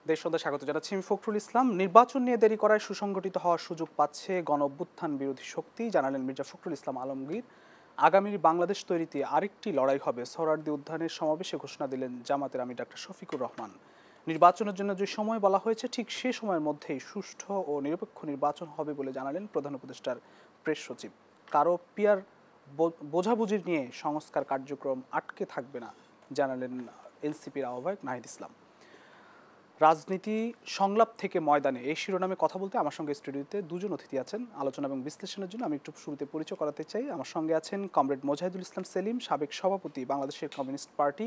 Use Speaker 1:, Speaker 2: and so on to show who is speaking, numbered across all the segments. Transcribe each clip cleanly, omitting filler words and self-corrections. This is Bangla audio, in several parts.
Speaker 1: দেশ সন্ধ্যা স্বাগত জানাচ্ছি আমি ফখরুল ইসলাম। নির্বাচন নিয়ে দেরি করায় সুসংগঠিত হওয়ার সুযোগ পাচ্ছে গণ অভ্যুত্থান বিরোধী শক্তি, জানালেন মির্জা ফখরুল ইসলাম আলমগীর। আগামীর বাংলাদেশ তৈরিতে আরেকটি লড়াই হবে, সোহরাওয়ার্দী উদ্যানের সমাবেশে ঘোষণা দিলেন জামাতের আমির ডাক্তার শফিকুর রহমান। নির্বাচনের জন্য যে সময় বলা হয়েছে ঠিক সে সময়ের মধ্যেই সুষ্ঠু ও নিরপেক্ষ নির্বাচন হবে বলে জানালেন প্রধান উপদেষ্টার প্রেস সচিব। কারো পিয়ার বোঝাবুঝি নিয়ে সংস্কার কার্যক্রম আটকে থাকবে না, জানালেন এনসিপির আহ্বায়ক নাহিদ ইসলাম। রাজনীতি সংলাপ থেকে ময়দানে, এই শিরোনামে কথা বলতে আমার সঙ্গে স্টুডিওতে দুজন অতিথি আছেন। আলোচনা এবং বিশ্লেষণের জন্য আমি একটু শুরুতে পরিচয় করাতে চাই। আমার সঙ্গে আছেন কমরেড মোজাহিদুল ইসলাম সেলিম, সাবেক সভাপতি বাংলাদেশের কমিউনিস্ট পার্টি।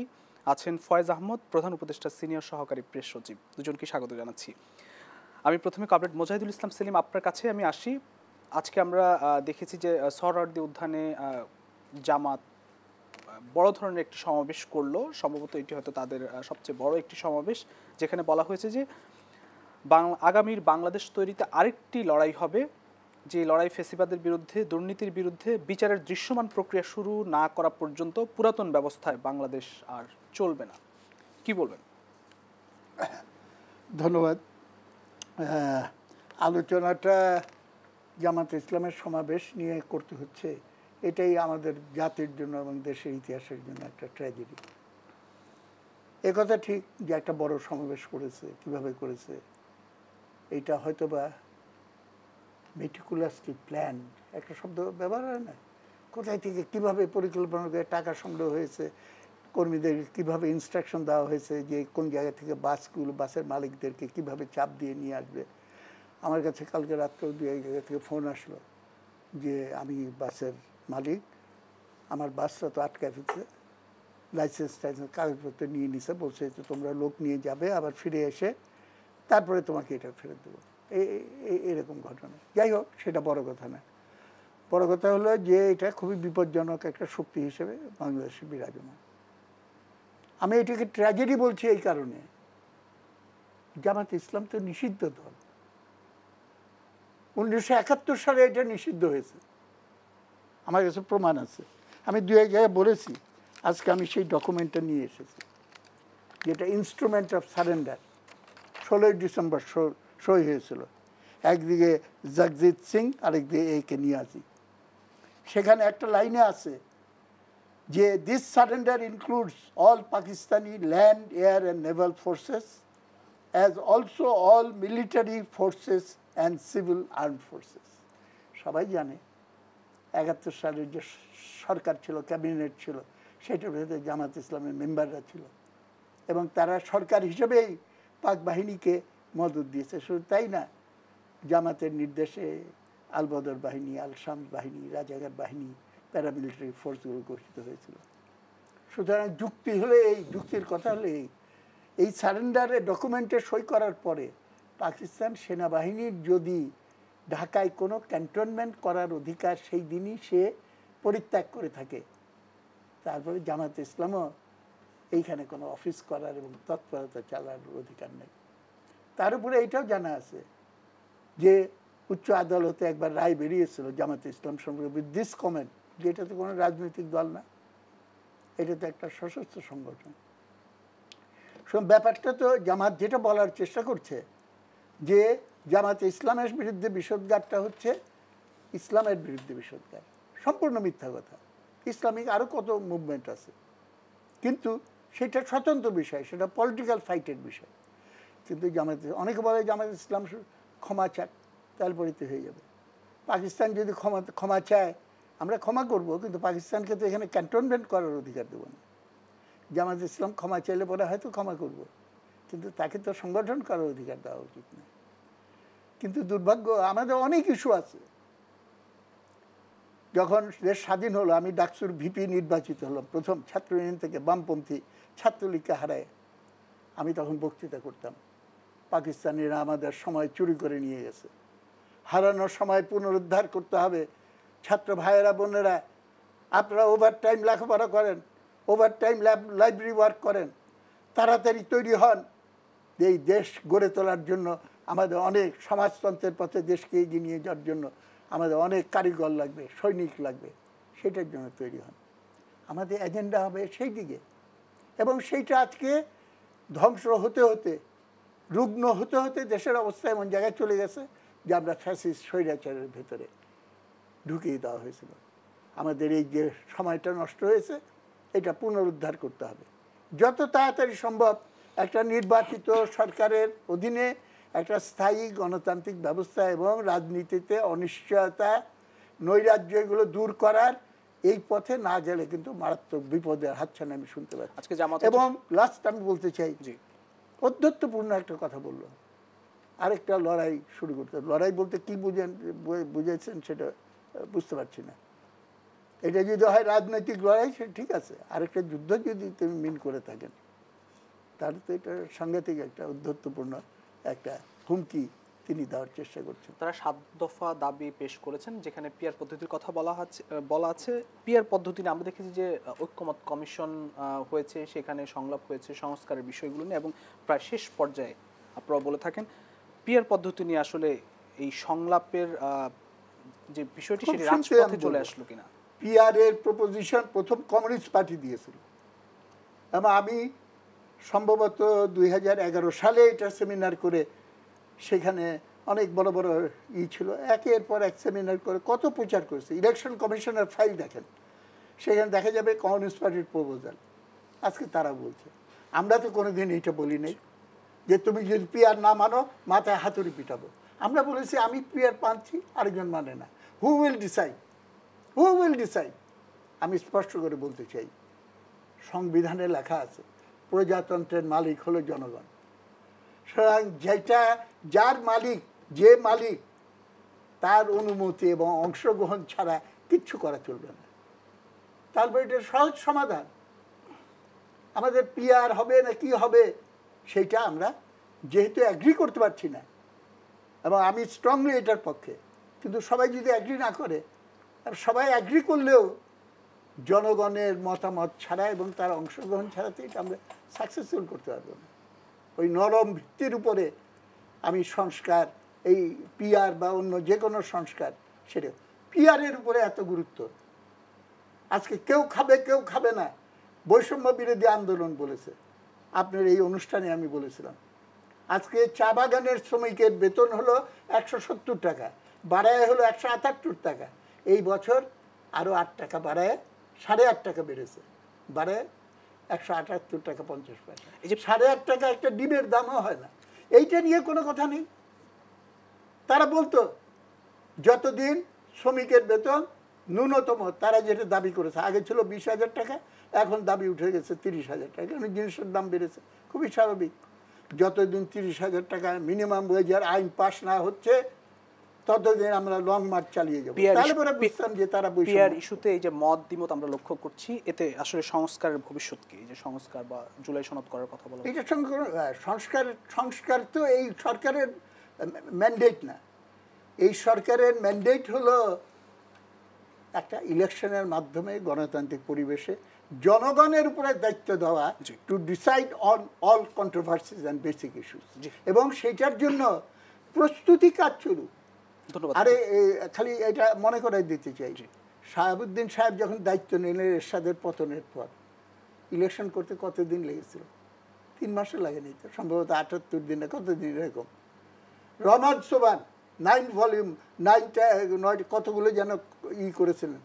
Speaker 1: আছেন ফয়েজ আহমদ, প্রধান উপদেষ্টা সিনিয়র সহকারী প্রেস সচিব। দুজনকে স্বাগত জানাচ্ছি। আমি প্রথমে কমরেড মোজাহিদুল ইসলাম সেলিম, আপনার কাছে আমি আসি। আজকে আমরা দেখেছি যে সোহরাওয়ার্দী উদ্যানে জামাত বড় ধরনের একটি সমাবেশ করলো। সম্ভবত এটি হয়তো তাদের সবচেয়ে বড় একটি সমাবেশ, যেখানে বলা হয়েছে যে আগামীর বাংলাদেশ তৈরিতে আরেকটি লড়াই হবে, যে লড়াই ফেসিবাদের বিরুদ্ধে, দুর্নীতির বিরুদ্ধে। বিচারের দৃশ্যমান প্রক্রিয়া শুরু না করা পর্যন্ত পুরাতন ব্যবস্থায় বাংলাদেশ আর চলবে না। কি বলবেন?
Speaker 2: ধন্যবাদ। আলোচনাটা জামাত ইসলামের সমাবেশ নিয়ে করতে হচ্ছে, এটাই আমাদের জাতির জন্য এবং দেশের ইতিহাসের জন্য একটা ট্র্যাজেডি। একথা ঠিক যে একটা বড় সমাবেশ করেছে, কিভাবে করেছে এইটা হয়তো বা মেটিকুলাসলি প্ল্যান, একটা শব্দ ব্যবহার হয় না, কোথায় থেকে কিভাবে পরিকল্পনা করে টাকা সংগ্রহ হয়েছে, কর্মীদের কিভাবে ইনস্ট্রাকশন দেওয়া হয়েছে যে কোন জায়গা থেকে বাসগুলো, বাসের মালিকদেরকে কিভাবে চাপ দিয়ে নিয়ে আসবে। আমার কাছে কালকে রাত্রেও দু এক জায়গা থেকে ফোন আসলো যে আমি বাসের মালিক, আমার বাসটা তো আটকায় ফেলছে, লাইসেন্স টাইসেন্স কাগজপত্র নিয়ে নিছে, বলছে যে তোমরা লোক নিয়ে যাবে, আবার ফিরে এসে তারপরে তোমাকে এটা ফেরত দেবো। এরকম ঘটনা। যাই হোক, সেটা বড় কথা না। বড় কথা হলো যে এটা খুবই বিপজ্জনক একটা শক্তি হিসেবে বাংলাদেশে বিরাজমান। আমি এটাকে ট্র্যাজেডি বলছি এই কারণে, জামাত ইসলাম তো নিষিদ্ধ দল। 1971 সালে এটা নিষিদ্ধ হয়েছে, আমার কাছে প্রমাণ আছে। আমি দু এক জায়গায় বলেছি, আজকে আমি সেই ডকুমেন্টটা নিয়ে এসেছি, যেটা ইনস্ট্রুমেন্ট অফ সারেন্ডার 16 ডিসেম্বর সই হয়েছিল। একদিকে জগজিৎ সিং, আরেকদিকে A.K. নিয়াজি। সেখানে একটা লাইনে আছে যে this surrender includes all Pakistani land, air and Naval forces as also all military forces and civil armed forces. সবাই জানে 71 সালের যে সরকার ছিল, ক্যাবিনেট ছিল, সেটার ভেতরে জামাত ইসলামের মেম্বাররা ছিল এবং তারা সরকার হিসেবেই পাক বাহিনীকে মদত দিয়েছে। শুধু তাই না, জামাতের নির্দেশে আল বদর বাহিনী, আল শামস বাহিনী, রাজাকার বাহিনী, প্যারামিলিটারি ফোর্সগুলো গঠিত হয়েছিল। সুতরাং যুক্তি হলে এই, যুক্তির কথা হলে এই সারেন্ডারে ডকুমেন্টে সই করার পরে পাকিস্তান সেনাবাহিনীর যদি ঢাকায় কোনো ক্যান্টনমেন্ট করার অধিকার সেই দিনই সে পরিত্যাগ করে থাকে, তারপরে জামাত ইসলামও এইখানে কোনো অফিস করার এবং তৎপরতা চালানোর অধিকার নেই। তার উপরে এইটাও জানা আছে যে উচ্চ আদালতে একবার রায় বেরিয়েছিল জামাত ইসলাম সম্পর্কে উইথ দিস কমেন্ট, যে এটা তো কোনো রাজনৈতিক দল না, এটা তো একটা সশস্ত্র সংগঠন। ব্যাপারটা তো জামাত যেটা বলার চেষ্টা করছে যে জামাত ইসলামের বিরুদ্ধে বিষোদ্গারটা হচ্ছে ইসলামের বিরুদ্ধে বিষোদ্গার, সম্পূর্ণ মিথ্যা কথা। ইসলামিক আরও কত মুভমেন্ট আছে, কিন্তু সেটা স্বতন্ত্র বিষয়, সেটা পলিটিক্যাল ফাইটের বিষয়। কিন্তু জামাত, অনেকে বলে জামাত ইসলাম ক্ষমা চায়, তারপরে তো হয়ে যাবে। পাকিস্তান যদি ক্ষমা চায় আমরা ক্ষমা করব, কিন্তু পাকিস্তানকে তো এখানে ক্যান্টনমেন্ট করার অধিকার দেবো না। জামাত ইসলাম ক্ষমা চাইলে পরে হয়তো ক্ষমা করব, কিন্তু তাকে তো সংগঠন করার অধিকার দেওয়া উচিত না। কিন্তু দুর্ভাগ্য, আমাদের অনেক ইস্যু আছে। যখন দেশ স্বাধীন হলো, আমি ডাকসুর ভিপি নির্বাচিত হলাম প্রথম, ছাত্র ইউনিয়ন থেকে বামপন্থী ছাত্রলীগকে হারায়। আমি তখন বক্তৃতা করতাম, পাকিস্তানিরা আমাদের সময় চুরি করে নিয়ে গেছে, হারানোর সময় পুনরুদ্ধার করতে হবে। ছাত্র ভাইয়েরা বোনেরা, আপনারা ওভার টাইম লেখাপড়া করেন, ওভার টাইম লাইব্রেরি ওয়ার্ক করেন, তাড়াতাড়ি তৈরি হন। এই দেশ গড়ে তোলার জন্য আমাদের অনেক, সমাজতন্ত্রের পথে দেশকে এগিয়ে নিয়ে যাওয়ার জন্য আমাদের অনেক কারিগর লাগবে, সৈনিক লাগবে, সেটার জন্য তৈরি হন। আমাদের এজেন্ডা হবে সেই দিকে, এবং সেইটা আজকে ধ্বংস হতে হতে রুগ্ন হতে হতে দেশের অবস্থা এমন জায়গায় চলে গেছে যে আমরা ফ্যাসিস্ট স্বৈরাচারের ভেতরে ঢুকিয়ে দেওয়া হয়েছিল। আমাদের এই যে সময়টা নষ্ট হয়েছে এটা পুনরুদ্ধার করতে হবে যত তাড়াতাড়ি সম্ভব। একটা নির্বাচিত সরকারের অধীনে একটা স্থায়ী গণতান্ত্রিক ব্যবস্থা এবং রাজনীতিতে অনিশ্চয়তা নৈরাজ্য এগুলো দূর করার এই পথে না গেলে কিন্তু মারাত্মক বিপদের হাতছানি আমি শুনতে পাচ্ছি। এবং লাস্ট আমি বলতে চাই, অধ্যত্বপূর্ণ একটা কথা বললো, আরেকটা লড়াই শুরু করতে। লড়াই বলতে কি বুঝেছেন সেটা বুঝতে পারছি না। এটা যদি হয় রাজনৈতিক লড়াই সে ঠিক আছে, আরেকটা যুদ্ধ যদি তুমি মিন করে থাকেন তাহলে তো এটা সাংঘাতিক একটা অধ্যত্বপূর্ণ একটা হুমকি তিনি দেওয়ার চেষ্টা করছেন।
Speaker 1: তারা 7 দফা দাবি পেশ করেছেন যেখানে পিআর পদ্ধতির কথা বলা আছে। পিআর পদ্ধতি আমরা দেখেছি যে ঐক্যমত কমিশন হয়েছে, সেখানে সংলাপ হয়েছে সংস্কারের বিষয়গুলো নিয়ে এবং প্রায় শেষ পর্যায়ে আপনারা বলে থাকেন পিআর পদ্ধতি নিয়ে আসলে এই সংলাপের যে বিষয়টি সেটি রাজপথে চলে আসলো কিনা।
Speaker 2: পিআর এর প্রপোজিশন প্রথম কমিউনিস্ট পার্টি দিয়েছিল এবং আমি সম্ভবত 2011 সালে এটা সেমিনার করে সেখানে অনেক বড় বড় ছিল, একের পর এক সেমিনার করে কত প্রচার করেছে। ইলেকশন কমিশনের ফাইল দেখেন, সেখানে দেখা যাবে কমিউনিস্ট পার্টির প্রপোজাল। আজকে তারা বলছে, আমরা তো কোনোদিন এইটা বলি নাই যে তুমি যদি পিআর না মানো মাথায় হাতুড়ি পিটাবো। আমরা বলেছি আমি পিআর মানছি, আরেকজন মানে না। Who will decide? Who will decide? আমি স্পষ্ট করে বলতে চাই, সংবিধানে লেখা আছে প্রজাতন্ত্রের মালিক হলো জনগণ। সুতরাং যেটা যার মালিক, যে মালিক, তার অনুমতি এবং অংশগ্রহণ ছাড়া কিচ্ছু করা চলবে না। তারপর এটা সহজ সমাধান। আমাদের পিআর হবে না কি হবে সেইটা আমরা যেহেতু অ্যাগ্রি করতে পারছি না, এবং আমি স্ট্রংলি এটার পক্ষে, কিন্তু সবাই যদি অ্যাগ্রি না করে, আর সবাই অ্যাগ্রি করলেও জনগণের মতামত ছাড়া এবং তার অংশগ্রহণ ছাড়া তো এটা আমরা সাকসেসফুল করতে পারবো না। ওই নরম ভিত্তির উপরে আমি সংস্কার, এই পিআর বা অন্য যে কোনো সংস্কার, সেটা পিআরের উপরে এত গুরুত্ব। আজকে কেউ খাবে কেউ খাবে না, বৈষম্য বিরোধী আন্দোলন বলেছে। আপনার এই অনুষ্ঠানে আমি বলেছিলাম আজকে চা বাগানের শ্রমিকের বেতন হলো 170 টাকা, বাড়ায় হলো 178 টাকা। এই বছর আরও 8 টাকা বাড়ায় 8.5 টাকা বেড়েছে, বাড়ায় 178 টাকা 50 পয়সা। এই যে 8.5 টাকা একটা ডিমের দামও হয় না। এইটা নিয়ে কোনো কথা নেই। তারা বলতো যতদিন শ্রমিকের বেতন ন্যূনতম তারা যেটা দাবি করেছে, আগে ছিল 20,000 টাকা, এখন দাবি উঠে গেছে 30,000 টাকা, কারণ জিনিসের দাম বেড়েছে, খুবই স্বাভাবিক। যতদিন 30,000 টাকা মিনিমাম ওয়েজের আইন পাস না হচ্ছে ততদিন আমরা লং মার্চ চালিয়ে যাবো। তাহলে পরে বুঝতাম যে তারা
Speaker 1: পিআর ইস্যুতে এই যে মত দ্বিমত আমরা লক্ষ্য করছি, এতে আসলে সংস্কারের ভবিষ্যৎ কি? এই যে সংস্কার বা জুলাই সনদ করার কথা বলা,
Speaker 2: এটা সংস্কার তো এই সরকারের ম্যান্ডেট না। এই সরকারের ম্যান্ডেট হলো একটা ইলেকশনের মাধ্যমে গণতান্ত্রিক পরিবেশে জনগণের উপরে দায়িত্ব দেওয়া, to decide on all controversies and basic issues, এবং সেইটার জন্য প্রস্তুতি কাজ চলুক। আরে খালি এটা মনে করাই দিতে চাই, শাহাবুদ্দিন সাহেব যখন দায়িত্ব নিলেন এরশাদের পতনের পর, ইলেকশন করতে কতদিন লেগেছিল? 3 মাসও লাগেনি তো, সম্ভবত 78 দিনে কতদিন এরকম। রহমান সোবান 9 ভলিউম 9 কতগুলো যেন করেছিলেন,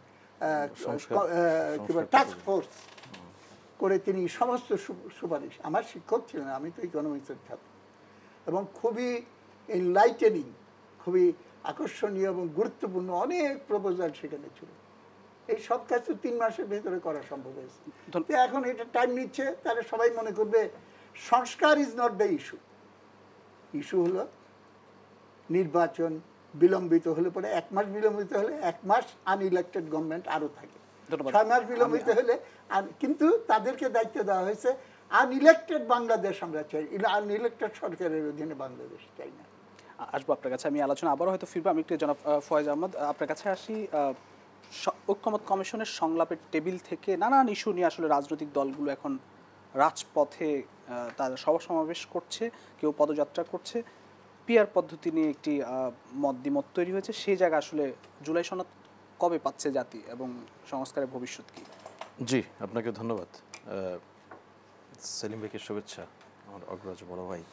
Speaker 2: টাস্ক ফোর্স করে তিনি সমস্ত সুপারিশ, আমার শিক্ষক ছিলেন, আমি তো ইকোনমিক্সের ছাত্র, এবং খুবই এনলাইটেনিং, খুবই আকর্ষণীয় এবং গুরুত্বপূর্ণ অনেক প্রপোজাল সেখানে ছিল। এই সব কাজ তো 3 মাসের ভেতরে করা সম্ভব হয়েছে। এখন এটা টাইম নিচ্ছে, তাহলে সবাই মনে করবে সংস্কার is not the issue. Issue হলো নির্বাচন বিলম্বিত হলে পরে 1 মাস বিলম্বিত হলে 1 মাস আনইলেক্টেড গভর্নমেন্ট আরও থাকে, 6 মাস বিলম্বিত হলে। কিন্তু তাদেরকে দায়িত্ব দেওয়া হয়েছে আনইলেক্টেড বাংলাদেশ আমরা চাই, আনইলেক্টেড সরকারের অধীনে বাংলাদেশ চাই না।
Speaker 1: আসবো আপনার কাছে, আমি আলোচনা আবারও হয়তো ফিরবো। আমি একটু জনাব ফয়েজ আহমদ আপনার কাছে আসি। ঐক্যমত কমিশনের সংলাপের টেবিল থেকে নানান ইস্যু নিয়ে আসলে রাজনৈতিক দলগুলো এখন রাজপথে তাদের সভা সমাবেশ করছে, কেউ পদযাত্রা করছে। পিআর পদ্ধতি নিয়ে একটি মত দ্বিমত তৈরি হয়েছে, সেই জায়গা আসলে জুলাই সনদ কবে পাচ্ছে জাতি এবং সংস্কারের ভবিষ্যৎ কি?
Speaker 3: জি, আপনাকে ধন্যবাদ। সেলিম ভাইকে শুভেচ্ছা, আমার অগ্রজ বড় ভাই।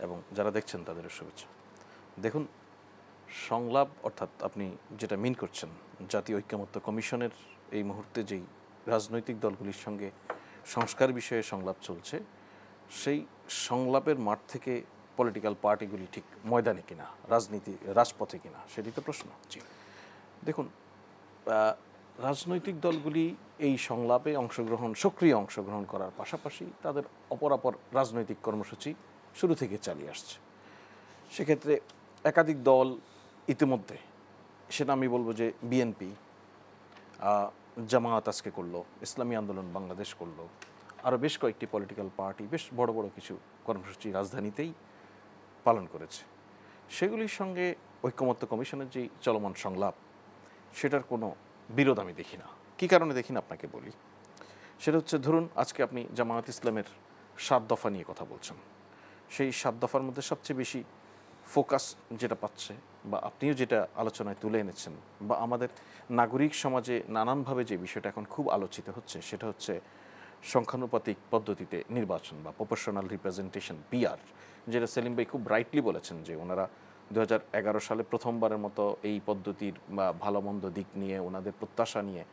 Speaker 3: এবং যারা দেখছেন তাদেরও শুভেচ্ছা। দেখুন, সংলাপ অর্থাৎ আপনি যেটা মিন করছেন, জাতীয় ঐক্যমত্য কমিশনের এই মুহূর্তে যেই রাজনৈতিক দলগুলির সঙ্গে সংস্কার বিষয়ে সংলাপ চলছে, সেই সংলাপের মাঠ থেকে পলিটিক্যাল পার্টিগুলি ঠিক ময়দানে কিনা, রাজপথে কিনা, সেটি তো প্রশ্ন। জি, দেখুন, রাজনৈতিক দলগুলি এই সংলাপে সক্রিয় অংশগ্রহণ করার পাশাপাশি তাদের অপরাপর রাজনৈতিক কর্মসূচি শুরু থেকে চালিয়ে আসছে। সেক্ষেত্রে একাধিক দল ইতিমধ্যে, সেটা আমি বলবো যে বিএনপি, জামায়াত আজকে করলো, ইসলামী আন্দোলন বাংলাদেশ করলো, আরও বেশ কয়েকটি পলিটিক্যাল পার্টি বেশ বড় বড় কিছু কর্মসূচি রাজধানীতেই পালন করেছে। সেগুলির সঙ্গে ঐক্যমত্য কমিশনের যেই চলমান সংলাপ, সেটার কোনো বিরোধ আমি দেখি না। কী কারণে দেখি না আপনাকে বলি। সেটা হচ্ছে, ধরুন আজকে আপনি জামায়াত ইসলামের 7 দফা নিয়ে কথা বলছেন, সেই 7 দফার মধ্যে সবচেয়ে বেশি ফোকাস যেটা পাচ্ছে, বা আপনিও যেটা আলোচনায় তুলে এনেছেন, বা আমাদের নাগরিক সমাজে নানানভাবে যে বিষয়টা এখন খুব আলোচিত হচ্ছে, সেটা হচ্ছে সংখ্যানুপাতিক পদ্ধতিতে নির্বাচন বা প্রপোর্শনাল রিপ্রেজেন্টেশন, পিআর, যেটা সেলিম ভাই খুব রাইটলি বলেছেন যে ওনারা 2011 সালে প্রথমবারের মতো এই পদ্ধতির বা ভালো মন্দ দিক নিয়ে ওনাদের প্রত্যাশা নিয়ে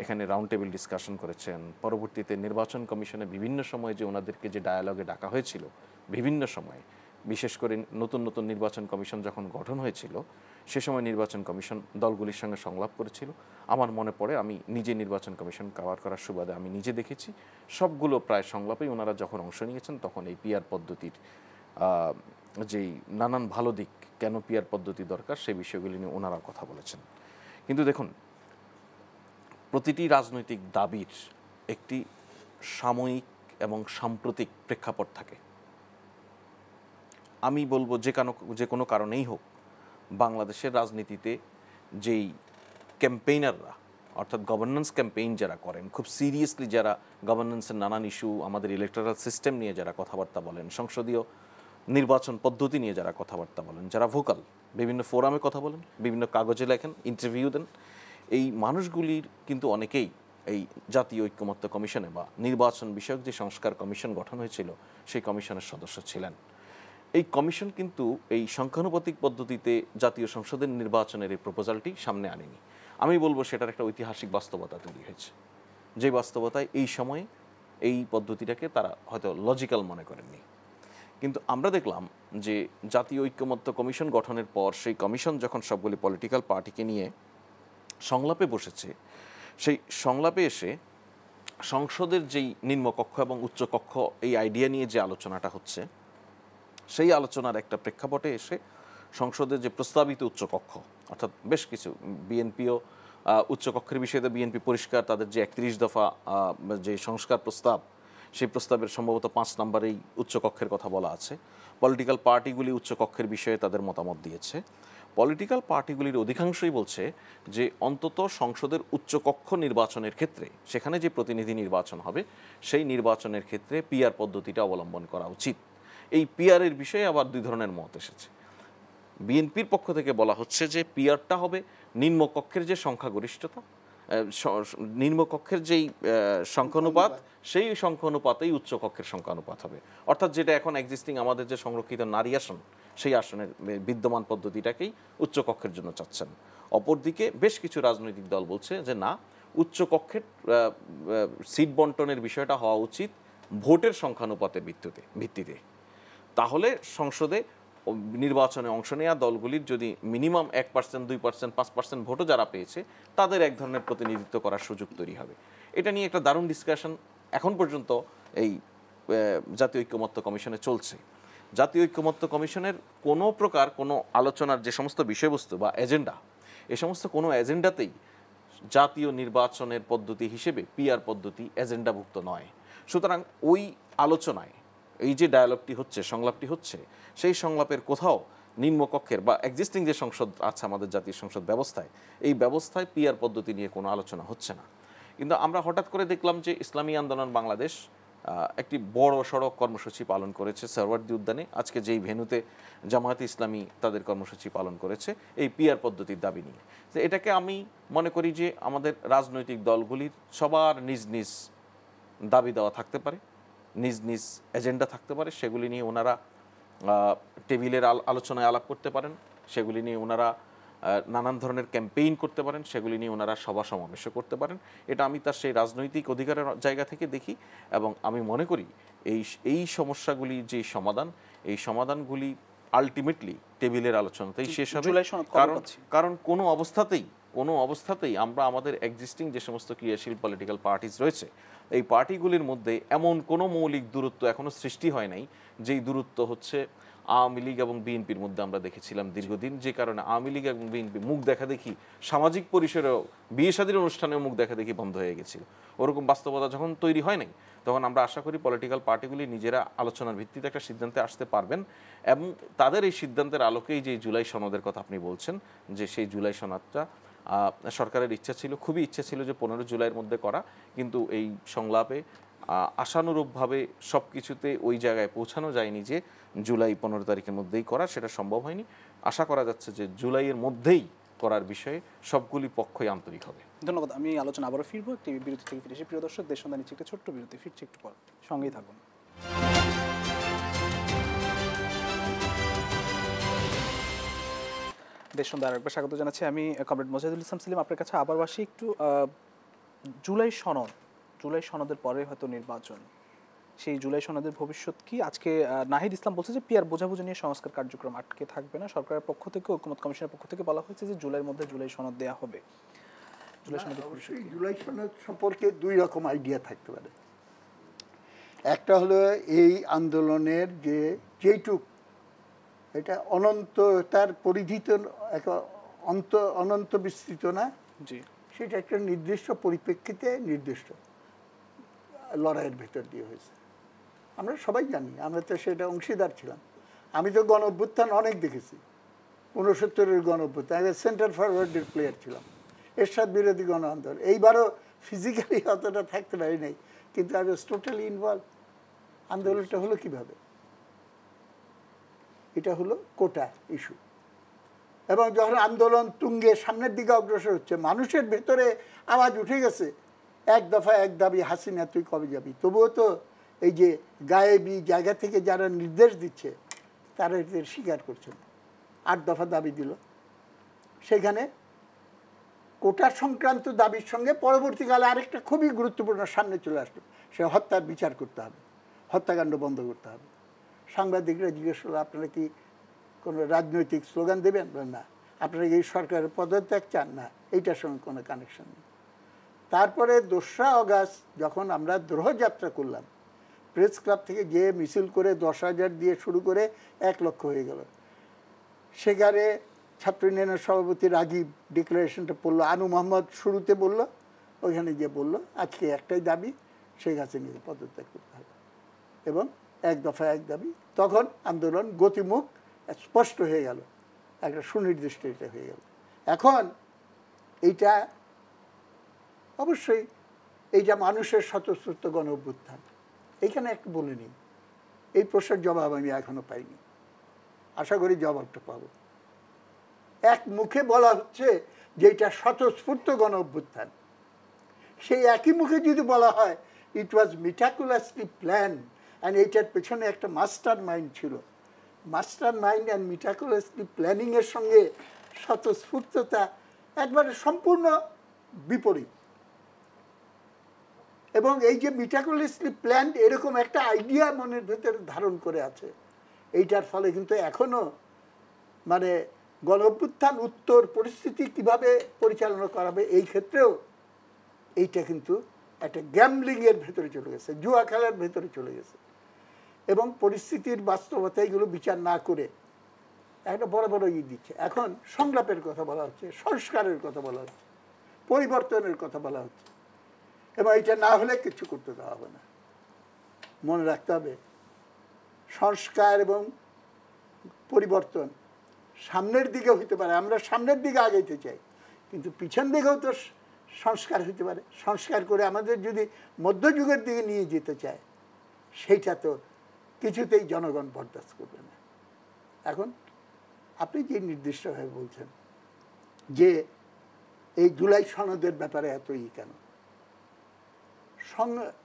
Speaker 3: এখানে রাউন্ড টেবিল ডিসকাশন করেছেন। পরবর্তীতে নির্বাচন কমিশনে বিভিন্ন সময়ে যে ওনাদেরকে যে ডায়ালগে ডাকা হয়েছিল বিভিন্ন সময়ে, বিশেষ করে নতুন নতুন নির্বাচন কমিশন যখন গঠন হয়েছিল, সে সময় নির্বাচন কমিশন দলগুলির সঙ্গে সংলাপ করেছিল। আমার মনে পড়ে, আমি নিজে নির্বাচন কমিশন কভার করার সুবাদে আমি নিজে দেখেছি, সবগুলো প্রায় সংলাপেই ওনারা যখন অংশ নিয়েছেন তখন এই পিআর পদ্ধতির যেই নানান ভালো দিক, কেন পিআর পদ্ধতি দরকার, সেই বিষয়গুলি নিয়ে ওনারা কথা বলেছেন। কিন্তু দেখুন, প্রতিটি রাজনৈতিক দাবির একটি সাময়িক এবং সাম্প্রতিক প্রেক্ষাপট থাকে। আমি বলবো যে কোনো কারণেই হোক, বাংলাদেশের রাজনীতিতে যেই ক্যাম্পেইনাররা, অর্থাৎ গভর্নেন্স ক্যাম্পেইন যারা করেন, খুব সিরিয়াসলি যারা গভর্নেন্সের নানান ইস্যু, আমাদের ইলেকটোরাল সিস্টেম নিয়ে যারা কথাবার্তা বলেন, সংসদীয় নির্বাচন পদ্ধতি নিয়ে যারা কথাবার্তা বলেন, যারা ভোকাল, বিভিন্ন ফোরামে কথা বলেন, বিভিন্ন কাগজে লেখেন, ইন্টারভিউ দেন, এই মানুষগুলির কিন্তু অনেকেই এই জাতীয় ঐক্যমত্য কমিশনে বা নির্বাচন বিষয়ক যে সংস্কার কমিশন গঠন হয়েছিল, সেই কমিশনের সদস্য ছিলেন। এই কমিশন কিন্তু এই সংখ্যানুপাতিক পদ্ধতিতে জাতীয় সংসদের নির্বাচনের এই প্রপোজালটি সামনে আনেনি। আমি বলবো সেটার একটা ঐতিহাসিক বাস্তবতা তৈরি হয়েছে, যে বাস্তবতায় এই সময়ে এই পদ্ধতিটাকে তারা হয়তো লজিক্যাল মনে করেননি। কিন্তু আমরা দেখলাম যে জাতীয় ঐক্যমত্য কমিশন গঠনের পর সেই কমিশন যখন সবগুলি পলিটিক্যাল পার্টিকে নিয়ে সংলাপে বসেছে, সেই সংলাপে এসে সংসদের যেই নিম্নকক্ষ এবং উচ্চকক্ষ, এই আইডিয়া নিয়ে যে আলোচনাটা হচ্ছে, সেই আলোচনার একটা প্রেক্ষাপটে এসে সংসদের যে প্রস্তাবিত উচ্চকক্ষ, অর্থাৎ বেশ কিছু বিএনপিও উচ্চকক্ষের বিষয়ে বিএনপি পরিষ্কার, তাদের যে 31 দফা যে সংস্কার প্রস্তাব, সেই প্রস্তাবের সম্ভবত 5 নম্বরেই উচ্চকক্ষের কথা বলা আছে। পলিটিক্যাল পার্টিগুলি উচ্চকক্ষের বিষয়ে তাদের মতামত দিয়েছে। পলিটিক্যাল পার্টিগুলির অধিকাংশই বলছে যে অন্তত সংসদের উচ্চকক্ষ নির্বাচনের ক্ষেত্রে, সেখানে যে প্রতিনিধি নির্বাচন হবে, সেই নির্বাচনের ক্ষেত্রে পিআর পদ্ধতিটা অবলম্বন করা উচিত। এই পিআরের বিষয়ে আবার 2 ধরনের মত এসেছে। বিএনপির পক্ষ থেকে বলা হচ্ছে যে পিআরটা হবে নিম্নকক্ষের যে সংখ্যাগরিষ্ঠতা, নিম্নকক্ষের যেই সংখ্যানুপাত, সেই সংখ্যানুপাতেই উচ্চকক্ষের সংখ্যানুপাত হবে। অর্থাৎ যেটা এখন এক্সিস্টিং আমাদের যে সংরক্ষিত নারী আসন, সেই আসনের বিদ্যমান পদ্ধতিটাকেই উচ্চকক্ষের জন্য চাচ্ছেন। অপরদিকে বেশ কিছু রাজনৈতিক দল বলছে যে না, উচ্চকক্ষের সিট বন্টনের বিষয়টা হওয়া উচিত ভোটের সংখ্যানুপাতের ভিত্তিতে। তাহলে সংসদে নির্বাচনে অংশ নেওয়া দলগুলির যদি মিনিমাম 1%, 2%, 5% ভোটও যারা পেয়েছে, তাদের এক ধরনের প্রতিনিধিত্ব করার সুযোগ তৈরি হবে। এটা নিয়ে একটা দারুণ ডিসকাশন এখন পর্যন্ত এই জাতীয় ঐক্যমত্য কমিশনে চলছে। জাতীয় ঐক্যমত্য কমিশনের কোনো প্রকার কোনো আলোচনার যে সমস্ত বিষয়বস্তু বা এজেন্ডা, এ সমস্ত কোনো এজেন্ডাতেই জাতীয় নির্বাচনের পদ্ধতি হিসেবে পিআর পদ্ধতি এজেন্ডাভুক্ত নয়। সুতরাং ওই আলোচনায় এই যে ডায়ালগটি হচ্ছে, সংলাপটি হচ্ছে, সেই সংলাপের কোথাও নিম্নকক্ষের বা এক্সিস্টিং যে সংসদ আছে আমাদের জাতীয় সংসদ ব্যবস্থায়, এই ব্যবস্থায় পিআর পদ্ধতি নিয়ে কোনো আলোচনা হচ্ছে না। কিন্তু আমরা হঠাৎ করে দেখলাম যে ইসলামী আন্দোলন বাংলাদেশ একটি বড় সড়ক কর্মসূচি পালন করেছে সোহরাওয়ার্দী উদ্যানে। আজকে যেই ভেন্যুতে জামায়াতে ইসলামী তাদের কর্মসূচি পালন করেছে এই পিআর পদ্ধতির দাবি নিয়ে। তো এটাকে আমি মনে করি যে আমাদের রাজনৈতিক দলগুলির সবার নিজ নিজ দাবি দেওয়া থাকতে পারে, নিজ নিজ এজেন্ডা থাকতে পারে, সেগুলি নিয়ে ওনারা টেবিলের আলোচনায় আলাপ করতে পারেন, সেগুলি নিয়ে ওনারা নানান ধরনের ক্যাম্পেইন করতে পারেন, সেগুলি নিয়ে ওনারা সভা সমাবেশও করতে পারেন। এটা আমি তার সেই রাজনৈতিক অধিকারের জায়গা থেকে দেখি, এবং আমি মনে করি এই সমস্যাগুলি যে সমাধান, এই সমাধানগুলি আলটিমেটলি টেবিলের আলোচনাতেই শেষ হবে। কারণ কোনো অবস্থাতেই আমরা আমাদের এক্সিস্টিং যে সমস্ত ক্রিয়াশীল পলিটিক্যাল পার্টিস রয়েছে, এই পার্টিগুলির মধ্যে এমন কোনো মৌলিক দূরত্ব এখনো সৃষ্টি হয় নাই, যেই দূরত্ব হচ্ছে আওয়ামী লীগ এবং বিএনপির মধ্যে আমরা দেখেছিলাম দীর্ঘদিন, যে কারণে আওয়ামী লীগ এবং বিএনপি মুখ দেখা দেখি সামাজিক পরিসরেও বিয়ে শাদীর অনুষ্ঠানেও মুখ দেখা দেখি বন্ধ হয়ে গেছিল। ওরকম বাস্তবতা যখন তৈরি হয় নাই, তখন আমরা আশা করি পলিটিক্যাল পার্টিগুলি নিজেরা আলোচনার ভিত্তিতে একটা সিদ্ধান্তে আসতে পারবেন, এবং তাদের এই সিদ্ধান্তের আলোকেই যে জুলাই সনদের কথা আপনি বলছেন, যে সেই জুলাই সনদটা সরকারের ইচ্ছা ছিল, খুবই ইচ্ছা ছিল যে 15 জুলাইয়ের মধ্যে করা, কিন্তু এই সংলাপে আশানুরূপভাবে সব কিছুতে ওই জায়গায় পৌঁছানো যায়নি যে জুলাই 15 তারিখের মধ্যেই করা, সেটা সম্ভব হয়নি। আশা করা যাচ্ছে যে জুলাইয়ের মধ্যেই করার বিষয়ে সবগুলি পক্ষই আন্তরিক হবে।
Speaker 1: ধন্যবাদ। আমি আলোচনা আবারও ফিরবো একটি বিরতি থেকে ফিরে এসে। প্রিয় দর্শক, দেশ সন্ধানী একটা ছোট্ট বিরতি, ফিরছি একটু পর, সঙ্গেই থাকুন। দেশ সন্ধ্যা আরেকবার স্বাগত জানাচ্ছি। আমি কমরেড মোজাহিদুল ইসলাম সেলিম। আপনার কাছে আবার বাসি একটু, জুলাই সনদের পরে হয়তো নির্বাচন, সেই জুলাই সনদের ভবিষ্যৎ কি? আজকে নাহিদ ইসলাম বলছে যে পিয়ার বোঝাবুঝি নিয়ে সংস্কার কার্যক্রম আটকে থাকবে না। সরকারের পক্ষ থেকে, ঐকমত্য কমিশনের পক্ষ থেকে বলা হয়েছে যে জুলাইয়ের মধ্যে জুলাই সনদ দেওয়া হবে।
Speaker 2: জুলাই সনদ সম্পর্কে দুই রকম আইডিয়া থাকতে পারে। একটা হলো এই আন্দোলনের যেটুক, এটা অনন্ত, তার পরিধি তো অনন্ত বিস্তৃত না, সেটা একটা নির্দিষ্ট পরিপ্রেক্ষিতে নির্দিষ্ট লড়াইয়ের ভেতর দিয়ে হয়েছে। আমরা সবাই জানি, আমরা তো সেটা অংশীদার ছিলাম। আমি তো গণ অভ্যুত্থান অনেক দেখেছি, 69-এর গণ অভ্যুত্থান, সেন্টার ফরওয়ার্ডের প্লেয়ার ছিলাম, এরশাদ বিরোধী গণ আন্দোলন। এইবারও ফিজিক্যালি অতটা থাকতে পারি নাই, কিন্তু আই ওয়াজ টোটালি ইনভলভ। আন্দোলনটা হলো কিভাবে? এটা হলো কোটা ইস্যু, এবং যখন আন্দোলন তুঙ্গে সামনের দিকে অগ্রসর হচ্ছে, মানুষের ভেতরে আওয়াজ উঠে গেছে, এক দফা এক দাবি, হাসিনা তুই কবে যাবি। তবুও তো এই যে গায়েবী জায়গা থেকে যারা নির্দেশ দিচ্ছে, তারা এদের স্বীকার করছে না। 8 দফা দাবি দিল, সেখানে কোটা সংক্রান্ত দাবির সঙ্গে পরবর্তীকালে আরেকটা খুবই গুরুত্বপূর্ণ সামনে চলে আসলো, সে হত্যার বিচার করতে হবে, হত্যাকাণ্ড বন্ধ করতে হবে। সাংবাদিকরা জিজ্ঞেস করলো, আপনারা কি কোনো রাজনৈতিক স্লোগান দেবেন? না। আপনারা কি সরকারের পদত্যাগ চান? না। এইটার সঙ্গে কোনো কানেকশন নেই। তারপরে 2রা অগাস্ট যখন আমরা দ্রোহযাত্রা করলাম, প্রেস ক্লাব থেকে যে মিছিল করে 10,000 দিয়ে শুরু করে 1 লক্ষ হয়ে গেল, সেখানে ছাত্র ইউনিয়নের সভাপতি রাগিব ডিক্লারেশনটা পড়লো, আনু মোহাম্মদ শুরুতে বলল, ওইখানে গিয়ে বলল আজকে একটাই দাবি, শেখ হাসিনাকে পদত্যাগ করতে হবে, এবং 1 দফা 1 দাবি। তখন আন্দোলন গতিমুখ স্পষ্ট হয়ে গেল, একটা সুনির্দিষ্ট এটা হয়ে গেল। এখন এইটা অবশ্যই এইটা মানুষের স্বতঃস্ফূর্ত গণ অভ্যুত্থান, এইখানে একটু বলে নিই, এই প্রশ্নের জবাব আমি এখনো পাইনি, আশা করি জবাবটা পাবো। এক মুখে বলা হচ্ছে যে এটা স্বতঃস্ফূর্ত গণ অভ্যুত্থান, সেই একই মুখে যদি বলা হয় ইট ওয়াজ মিটাকুলাসলি প্ল্যান, অ্যান্ড এইটার পেছনে একটা মাস্টার মাইন্ড ছিল, মাস্টার মাইন্ড অ্যান্ড মিটাকুলাসলি প্ল্যানিংয়ের সঙ্গে স্বতঃস্ফূর্ততা একবারে সম্পূর্ণ বিপরীত। এবং এই যে মিটাকুলাসলি প্ল্যান, এরকম একটা আইডিয়া মনের ভেতরে ধারণ করে আছে, এইটার ফলে কিন্তু এখনও মানে গণ অভ্যুত্থান উত্তর পরিস্থিতি কিভাবে পরিচালনা করাবে, এই ক্ষেত্রেও এইটা কিন্তু একটা গ্যাম্বলিংয়ের ভেতরে চলে গেছে, জুয়া খেলার ভেতরে চলে গেছে। এবং পরিস্থিতির বাস্তবতা এগুলো বিচার না করে একটা বড় বড় দিচ্ছে। এখন সংলাপের কথা বলা হচ্ছে, সংস্কারের কথা বলা হচ্ছে, পরিবর্তনের কথা বলা হচ্ছে, এবং এটা না হলে কিছু করতে দেওয়া হবে না। মনে রাখতে হবে, সংস্কার এবং পরিবর্তন সামনের দিকে হইতে পারে, আমরা সামনের দিকে আগাইতে চাই, কিন্তু পিছন দিকেও তো সংস্কার হইতে পারে। সংস্কার করে আমাদের যদি মধ্যযুগের দিকে নিয়ে যেতে চায়, সেইটা তো কিছুতেই জনগণ বরদাস্ত করবে না। এখন আপনি যে নির্দিষ্টভাবে বলছেন যে এই জুলাই সনদের ব্যাপারে এতই কেন,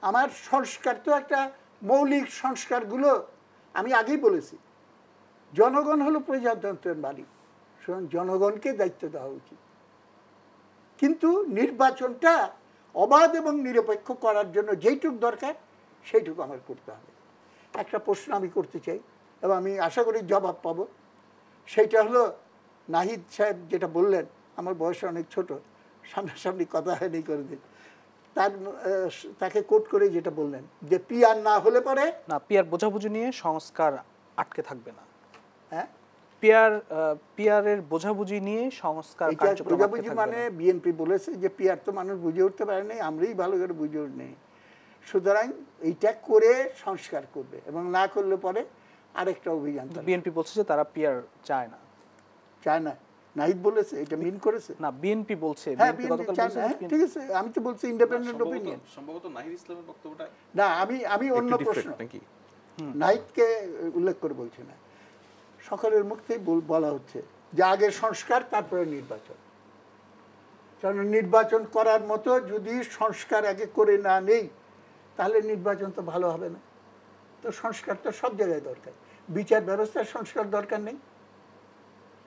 Speaker 2: আমার সংস্কার তো একটা মৌলিক সংস্কারগুলো আমি আগেই বলেছি, জনগণ হলো প্রজাতন্ত্রের মালিক, সুতরাং জনগণকে দায়িত্ব দেওয়া উচিত। কিন্তু নির্বাচনটা অবাধ এবং নিরপেক্ষ করার জন্য যেইটুক দরকার সেইটুকু আমার করতে হবে। একটা প্রশ্ন আমি করতে চাই এবং আমি আশা করি জবাব পাবো। সেইটা হলো নাহিদ সাহেব যেটা বললেন, আমার বয়স অনেক ছোট, সামনাসামনি কথা হয়নি করে দিন, তাকে কোট করে যেটা বললেন যে পিআর না হলে পরে
Speaker 1: না, পিআর বোঝাবুঝি নিয়ে সংস্কার আটকে থাকবে না।
Speaker 2: হ্যাঁ,
Speaker 1: পিআরের বোঝাবুঝি নিয়ে সংস্কার কার্যক্রম
Speaker 2: বোঝাবুঝি মানে বিএনপি বলেছে যে পিআর তো মানুষ বুঝে উঠতে পারে নাই, আমরাই ভালো করে বুঝে উঠ নেই, সুতরাং এইটা করে সংস্কার করবে এবং না করলে পরে আরেকটা অভিযান।
Speaker 1: বিএনপি বলছে যে তারা পিআর চায় না।
Speaker 2: চায় না নাহিদ বলেছে, এটা মিন করেছে
Speaker 1: না, বিএনপি বলছে।
Speaker 2: হ্যাঁ, বিএনপি চায় না, ঠিক আছে, আমি তো বলছি ইন্ডিপেন্ডেন্ট অপিনিয়ন।
Speaker 3: সম্ভবত নাহিদ ইসলামের বক্তব্যটা
Speaker 2: না, আমি অন্য প্রশ্ন
Speaker 3: নাকি
Speaker 2: নাহিদকে উল্লেখ করে বলছি না, সকলের মুখেই বলা হচ্ছে যে আগে সংস্কার তারপরে নির্বাচন। কারণ নির্বাচন করার মতো যদি সংস্কার আগে করে না নেই তাহলে নির্বাচন তো ভালো হবে না। তো সংস্কার তো সব জায়গায় দরকার, বিচার ব্যবস্থার সংস্কার দরকার নেই?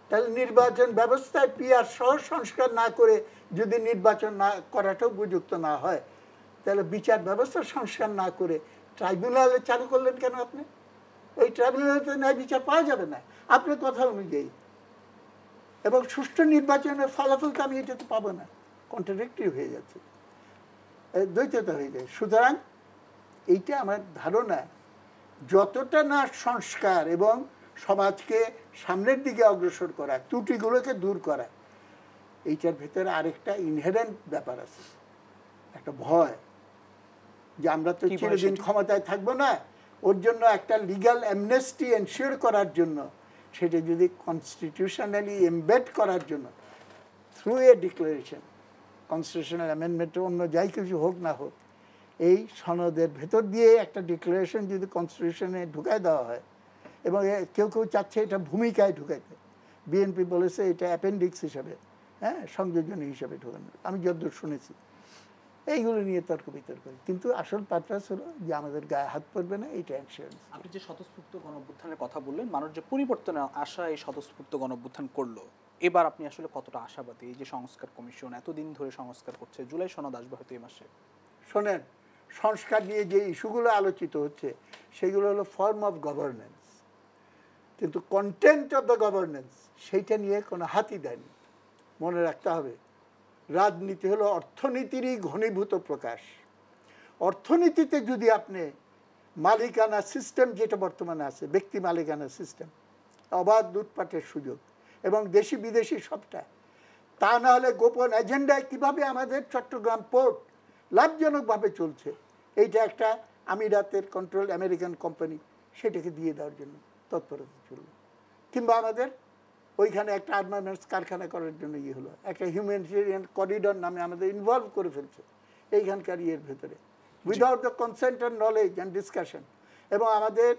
Speaker 2: তাহলে নির্বাচন ব্যবস্থায় পিআর সহ সংস্কার না করে যদি নির্বাচন না করাটাও উপযুক্ত না হয়, তাহলে বিচার ব্যবস্থার সংস্কার না করে ট্রাইব্যুনালে চালু করলেন কেন আপনি? ওই ট্রাইব্যুনালে তো ন্যায় বিচার পাওয়া যাবে না আপনার কথা অনুযায়ী, এবং সুষ্ঠু নির্বাচনের ফলাফল তো আমি এটাতে পাবো না, কন্ট্রাডিক্টরি হয়ে যাচ্ছে, দ্বৈততা হয়ে যায়। সুতরাং এইটা আমার ধারণা, যতটা না সংস্কার এবং সমাজকে সামনের দিকে অগ্রসর করা, ত্রুটিগুলোকে দূর করা, এইটার ভেতরে আরেকটা ইনহেরেন্ট ব্যাপার আছে, একটা ভয় যে আমরা তো চিরদিন ক্ষমতায় থাকবো না, ওর জন্য একটা লিগ্যাল অ্যামনেস্টি এনশিওর করার জন্য, সেটা যদি কনস্টিটিউশনালি এমবেড করার জন্য through a declaration, constitutional amendment অন্য যাই কিছু হোক না হোক, এই সনদের ভেতর দিয়ে একটা ডিক্লারেশন যদি কনস্টিটিউশনে ঢুকায় দেওয়া হয়, এবং কেউ কেউ চাচ্ছে এটা ভূমিকায় ঢুকাইতে, বিএনপি বলেছে এটা অ্যাপেন্ডিক্স হিসাবে, হ্যাঁ, সংযোজনী হিসাবে ঢুকানো, আমি যতদূর শুনেছি। এইগুলো নিয়ে তর্ক বিতর্ক, কিন্তু আসল পারপাস হলো যে আমাদের গায়ে হাত পড়বে না, এইটা ইনস্যুরেন্স।
Speaker 1: আপনি যে স্বতঃস্ফূর্ত গণঅভ্যুত্থানের কথা বললেন, মানুষ যে পরিবর্তনের আশা এই স্বতঃস্ফূর্ত গণঅভ্যুত্থান করলো, এবার আপনি আসলে কতটা আশাবাদী? এই যে সংস্কার কমিশন এতদিন ধরে সংস্কার করছে, জুলাই সনদ আসবে হয়তো এই মাসে।
Speaker 2: শোনেন, সংস্কার নিয়ে যে ইস্যুগুলো আলোচিত হচ্ছে সেগুলো হলো ফর্ম অফ গভর্নেন্স, কিন্তু কন্টেন্ট অফ দ্য গভর্নেন্স সেইটা নিয়ে কোনো হাতই দেয়নি। মনে রাখতে হবে, রাজনীতি হলো অর্থনীতিরই ঘনীভূত প্রকাশ। অর্থনীতিতে যদি আপনি মালিকানা সিস্টেম যেটা বর্তমানে আছে, ব্যক্তি মালিকানা সিস্টেম, অবাধ লুটপাটের সুযোগ এবং দেশি বিদেশি সবটা, তা না হলে গোপন এজেন্ডায় কীভাবে আমাদের চট্টগ্রাম পোর্ট লাভজনকভাবে চলছে, এইটা একটা আমিরাতের কন্ট্রোল আমেরিকান কোম্পানি, সেটাকে দিয়ে দেওয়ার জন্য তৎপরতা চলল, কিংবা আমাদের ওইখানে একটা আর্মামেন্টস কারখানা করার জন্য ইয়ে হলো, একটা হিউম্যানিটেরিয়ান করিডর নামে আমাদের ইনভলভ করে ফেলছে এইখানকার ইয়ের ভেতরে, without the consent and knowledge and discussion. এবং আমাদের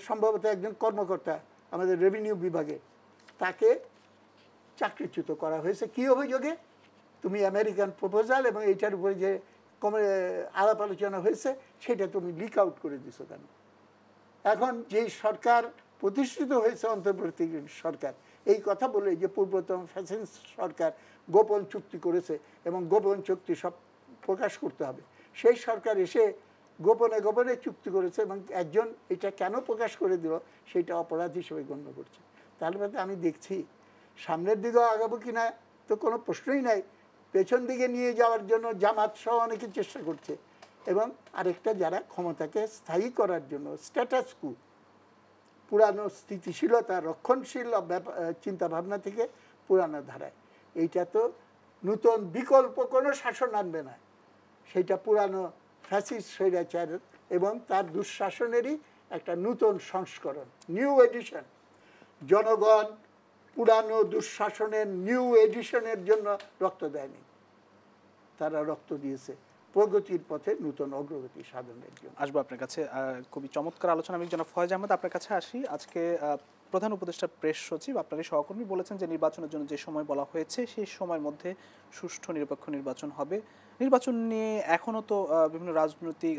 Speaker 2: সম্ভবত একজন কর্মকর্তা আমাদের রেভিনিউ বিভাগে, তাকে চাকরিচ্যুত করা হয়েছে কী অভিযোগে? তুমি আমেরিকান প্রপোজাল এবং এইটার উপরে যে আলাপ আলোচনা হয়েছে সেটা তুমি লিক আউট করে দিছো কেন? এখন যেই সরকার প্রতিষ্ঠিত হয়েছে, অন্তর্বর্তী সরকার, এই কথা বলে যে পূর্বতন ফ্যাসিস্ট সরকার গোপন চুক্তি করেছে এবং গোপন চুক্তি সব প্রকাশ করতে হবে, সেই সরকার এসে গোপনে গোপনে চুক্তি করেছে এবং একজন এটা কেন প্রকাশ করে দিল সেটা অপরাধ হিসেবে গণ্য করছে। তাহলে আমি দেখছি সামনের দিকেও আগাবো কি না তো কোনো প্রশ্নই নাই, পেছন দিকে নিয়ে যাওয়ার জন্য জামাত সহ অনেকে চেষ্টা করছে, এবং আরেকটা যারা ক্ষমতাকে স্থায়ী করার জন্য স্ট্যাটাস কু, পুরানো স্থিতিশীলতা, রক্ষণশীল চিন্তাভাবনা থেকে পুরানো ধারায়, এইটা তো নূতন বিকল্প কোনো শাসন আনবে না, সেইটা পুরানো ফ্যাসিস্ট স্বৈরাচার এবং তার দুঃশাসনেরই একটা নূতন সংস্করণ, নিউ এডিশন। জনগণ পুরানো দুঃশাসনের নিউ এডিশনের জন্য রক্ত দেয়নি, তারা রক্ত দিয়েছে প্রগতির পথে নূতন অগ্রগতি সাধনের জন্য।
Speaker 1: আসবো আপনার কাছে, খুবই চমৎকার আলোচনা। আমি জনাব ফয়েজ আহমেদ আপনার কাছে আসি। আজকে প্রধান উপদেষ্টা প্রেস সচিব আপনারই সহকর্মী বলেছেন যে নির্বাচনের জন্য যে সময় বলা হয়েছে সেই সময়ের মধ্যে সুষ্ঠু নিরপেক্ষ নির্বাচন হবে। নির্বাচন নিয়ে এখনও তো বিভিন্ন